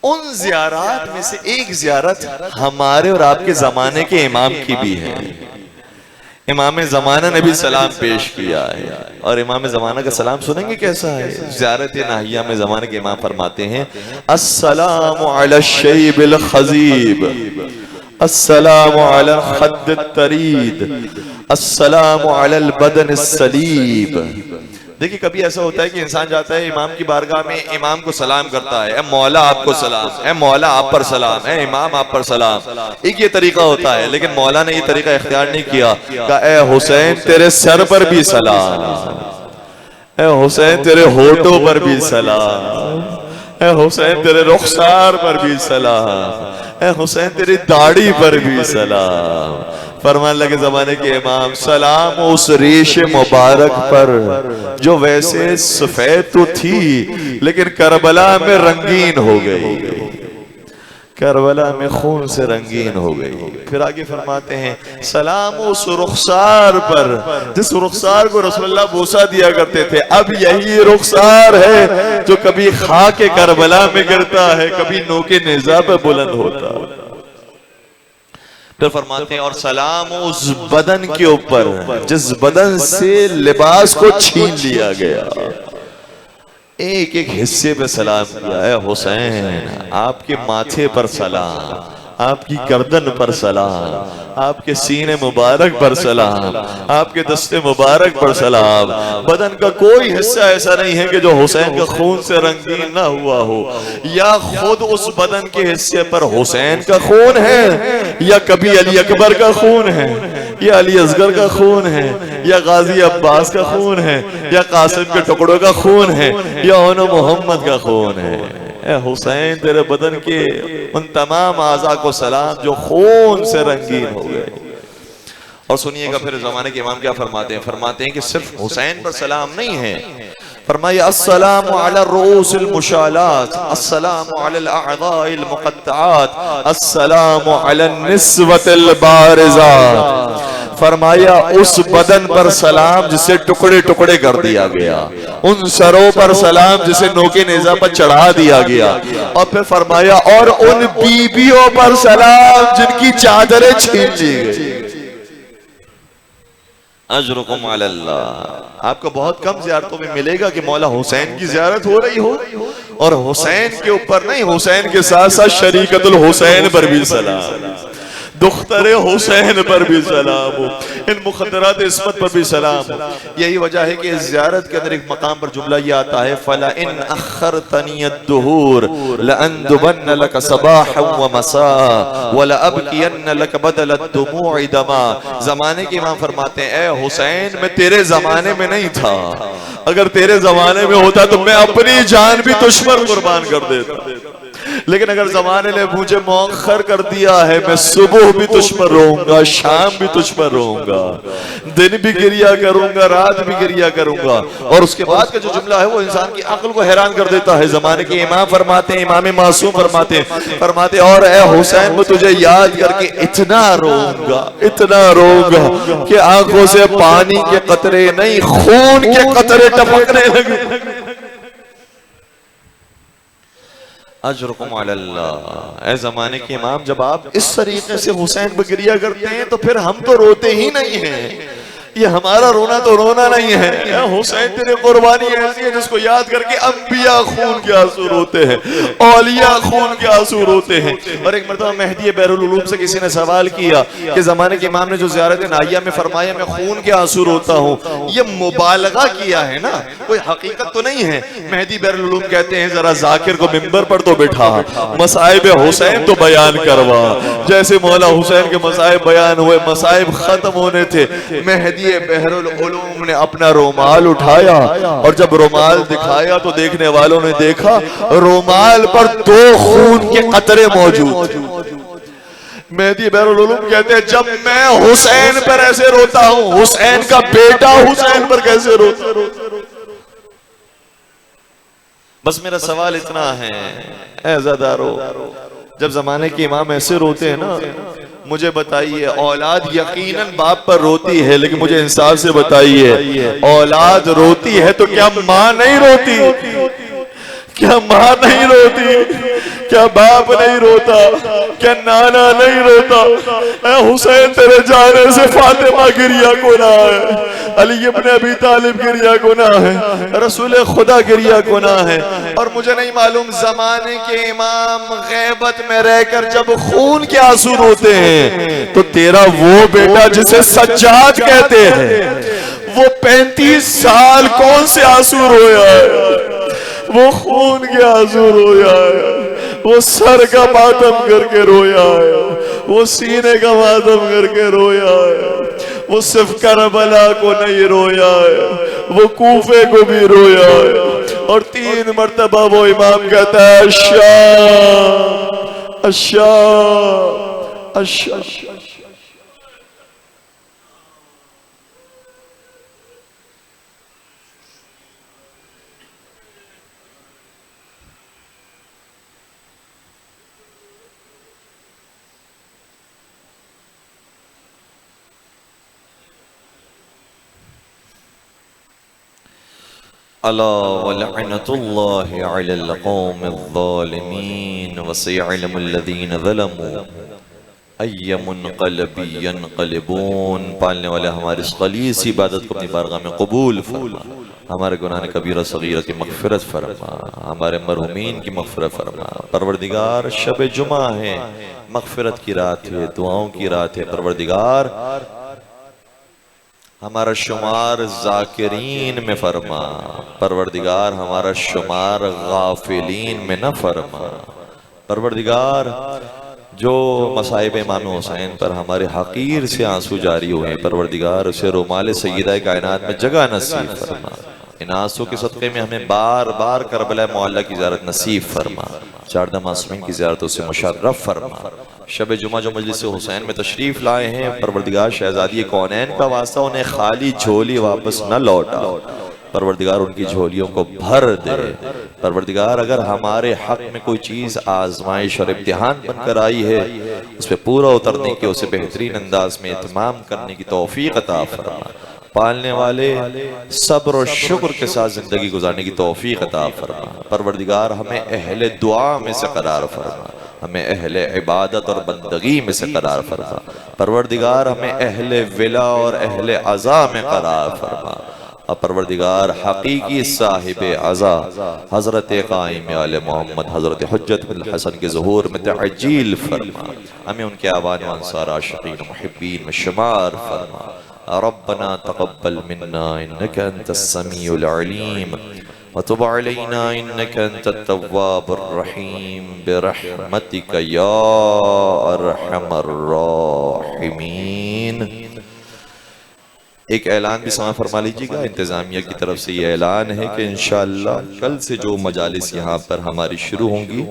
उन ज़ियारत में से एक ज़ियारत हमारे और आपके ज़माने के इमाम की भी है। इमाम ज़माना ने भी सलाम पेश किया है, और इमाम ज़माना का सलाम सुनेंगे कैसा है। ज़ियारत नाहिया में ज़माने के इमाम फरमाते हैं, अस्सलामु अला शैबिल खज़ीब अस्सलामु अला खद्द तरीद, अस्सलामु अला बदन सलीब। देखिए कभी ऐसा होता है कि इंसान जाता है इमाम की बारगाह में, इमाम को सलाम करता है, ए मौला आपको सलाम, ए मौला आप पर सलाम, ए इमाम आप पर सलाम। एक ये तरीका होता है, लेकिन मौला ने ये तरीका इख्तियार नहीं किया। कहा ए हुसैन तेरे सर पर भी सलाम, ए हुसैन तेरे होठों पर भी सलाम, ए हुसैन तेरे रुखसार पर भी सलाम, ए हुसैन तेरी दाढ़ी पर भी सलाम। फरमान लगे जमाने के इमाम, सलाम उस रेश मुबारक पर जो वैसे सफेद तो थी लेकिन करबला में रंगीन हो गई, करबला में खून से रंगीन हो गई। फिर आगे फरमाते हैं, सलाम उस रुखसार पर जिस रुखसार को रसूलुल्लाह बोसा दिया करते थे, अब यही रुखसार है जो कभी खाके करबला में गिरता है, कभी नोके नेज़ा पे बुलंद होता है। फिर फरमाते हैं, और सलाम उस बदन के ऊपर जिस बदन से लिबास को छीन लिया गया, एक एक हिस्से पे सलाम किया है। हुसैन आपके माथे पर सलाम, आपकी गर्दन पर सलाम, आपके सीने मुबारक पर सलाम, आपके दस्ते मुबारक पर सलाम। बदन का कोई हिस्सा ऐसा नहीं है कि जो हुसैन के खून से रंगीन ना हुआ हो, या खुद उस बदन के हिस्से पर हुसैन का खून है, या कभी अली अकबर का खून है, या अली असगर का खून है, या गाजी अब्बास का खून है, या कासिम के टुकड़ों का खून है, या उन मोहम्मद का खून है। हुसैन तेरे बदन के उन तमाम आज़ा को सलाम जो खून से रंगीन हो गए। और सुनिएगा फिर जमाने के इमाम क्या फरमाते हैं, फरमाते हैं कि सिर्फ हुसैन पर सलाम नहीं है, फरमाया अस्सलामु अला रूसिल मुशालात, अस्सलामु अला अअज़ाइल मुक़त्तआत, अस्सलामु अला निस्वतिल बारिज़ात। फरमाया उस बदन पर सलाम जिसे टुकड़े टुकड़े कर दिया गया, उन सरों पर सलाम जिसे नोके नेज़ा पर चढ़ा दिया गया, और फिर फरमाया और उन बीबियों पर सलाम जिनकी चादरें छीन ली गई। अजरुकुम अल्लाह। आपको बहुत कम ज़ियारतों में मिलेगा कि मौला हुसैन की ज़ियारत हो रही हो, और हुसैन के ऊपर नहीं, हुसैन के साथ साथ शरीकतुल हुसैन पर भी सलाम, दुख्तरे हुसैन पर भी सलाम हो, इन मुखद्दरात इस्मत पर भी सलाम हो। यही वजह है कि इस ज़ियारत के अंदर एक मकाम पर जुमला ये आता है, फला इन अखरतनी अद्दुहूर लअंदुबन्न लक सबाहन व मसा व लअबकियन्न लक बदल अद्दुमूइ दमा। ज़माने के इमाम फरमाते हैं, ए हुसैन मैं तेरे ज़माने में नहीं था, अगर तेरे ज़माने में होता तो मैं अपनी जान भी तुझ पर कुर्बान कर देता, लेकिन अगर जमाने ने मुझे मौखर कर दिया है, मैं सुबह भी तुझ पर रोऊंगा, शाम भी तुझ पर रोऊंगा, दिन भी गिरिया करूंगा, रात भी गिरिया करूंगा। और उसके बाद का जो जुमला है वो इंसान की अक्ल को हैरान कर देता है। जमाने के इमाम फरमाते हैं, इमाम मासूम फरमाते और ए हुसैन मैं तुझे याद करके इतना रोऊंगा, इतना रोऊंगा कि आंखों से पानी के कतरे नहीं खून के कतरे टपकने लगे। अजरुकुम अल्लाह। ए जमाने के इमाम जब आप इस तरीके से हुसैन पर गिरिया करते हैं तो फिर हम तो रोते ही नहीं हैं, ये हमारा रोना तो रोना नहीं है। हुसैन तेरी कुर्बानी ऐसी है जिसको याद करके अंबिया खून के आंसू रोते हैं, औलिया खून के आंसू रोते हैं। और एक मर्तबा मेहदी बहरुल उलूम से किसी ने सवाल किया कि जमाने के इमाम ने जो ज़ियारत नाहिया में फरमाया मैं खून के आंसू रोता हूँ, ये मुबालगा किया है ना, कोई हकीकत तो नहीं है। मेहदी बहरुल उलूम कहते हैं जरा जाकिर को मिंबर पर तो बिठा, मसाइब हुसैन तो बयान करवा। जैसे मौला हुसैन के मसाइब बयान हुए, मसाइब खत्म होने थे, मेहदी बहरुल उलूम ने अपना रोमाल उठाया और जब रोमाल दिखाया तो देखने वालों ने देखा रोमाल पर 2 खून के कतरे मौजूद। मेहदी बहरुल उलूम कहते हैं जब मैं हुसैन पर ऐसे रोता हूं, हुसैन का बेटा हुसैन पर कैसे रोता। बस मेरा सवाल इतना है, ऐ ज़ादारो, जब जमाने के इमाम ऐसे रोते हैं ना, मुझे बताइए औलाद यकीनन बाप पर रोती है, लेकिन मुझे इंसाफ से बताइए औलाद रोती है तो क्या माँ नहीं रोती? क्या माँ नहीं रोती? क्या बाप नहीं रोता? क्या नाना नहीं रोता? हुसैन तेरे जाने से फातिमा गिरिया को ना है, अली इब्न अबी तालिब गिरिया गुनाह है, रसूल खुदा गिरिया गुनाह है। और मुझे नहीं मालूम जमाने के इमाम गैबत में रहकर जब खून के आंसू रोते हैं तो तेरा वो बेटा जिसे सज्जाद कहते हैं वो 35 साल कौन से आंसू रोया है? वो खून के आंसू रोया है, वो सर का मातम करके रोया है, वो सीने का मातम करके रोया है। वो सिर्फ करबला को नहीं रोया है, वो कूफे को भी रोया है। और 3 मर्तबा वो इमाम कहता है अश्शा अश्शा अश्शा। अला वलअनतुल्लाहि अलल कौमिज़्ज़ालिमीन वसयअलमुल्लज़ीना ज़लमू अय्य मुनक़लबि यनक़लिबून। पालने वाले हमारी इस ख़लीस इबादत को अपनी बारगाह में कबूल फरमा, हमारे गुनाह कबीरा सगीरा की मग़फ़िरत फरमा, हमारे मरहुमीन की मग़फ़िरत फरमा। परवरदिगार शब जुमा है, मग़फ़िरत की रात है, दुआओं की रात है। परवरदिगार हमारा शुमार जाकिरीन में फरमा, परवरदिगार हमारा शुमार गाफिलीन में न फरमा। परवरदिगार जो मसाइब इमाम हुसैन पर हमारे हकीर से आंसू जारी हुए हैं, परवरदिगार उसे रुमाल सय्यदा कायनात में जगह नसीब फरमा। इन आंसू के सदक़े में हमें बार बार करबला मौला की ज़ियारत नसीब फरमा, 14 मासूमीन की ज़ियारतों से मुशर्रफ फरमा। शब जुमा जो मजलिस हुसैन में तशरीफ लाए हैं, परवरदिगार शहजादी कौनैन का वास्ता उन्हें खाली झोली वापस न लौटा, परवरदिगार उनकी झोलियों को भर दे। परवरदिगार अगर हमारे हक में कोई चीज़ आजमाइश और इम्तिहान बनकर आई है, उस पर पूरा उतरने की, उसे बेहतरीन अंदाज में इत्माम करने की तौफीक अता फरमा। पालने वाले सब्र और शुक्र के साथ जिंदगी गुजारने की तौफीक अता फरमा। परवरदिगार हमें अहले दुआ में से करार फरमा, हमें अहले इबादत और बंदगी में से करार फरमा। परवरदिगार हमें अहले विला और अहले अज़ा में करार फरमा। और परवरदिगार हकीकी साहिब अज़ा हज़रत क़ाइम आले मोहम्मद हज़रत हुज्जत बिन हसन के ज़ुहूर में तअज्जील फरमा, हमें उनके आवान व अंसार आशिकीन मुहिब्बीन में शुमार फरमा। रब्बना तक़ब्बल मिन्ना इन्नका अंतस समीउल अलीम व तुब अलैना इन्नका अंतत तव्वाबुर रहीम बिरहमतिका या अरहमर राहिमीन। एक ऐलान भी समाअत फरमा लीजिएगा। इंतज़ामिया की तरफ से ये ऐलान है कि इंशाअल्लाह कल से जो मजालिस यहाँ पर हमारी शुरू होंगी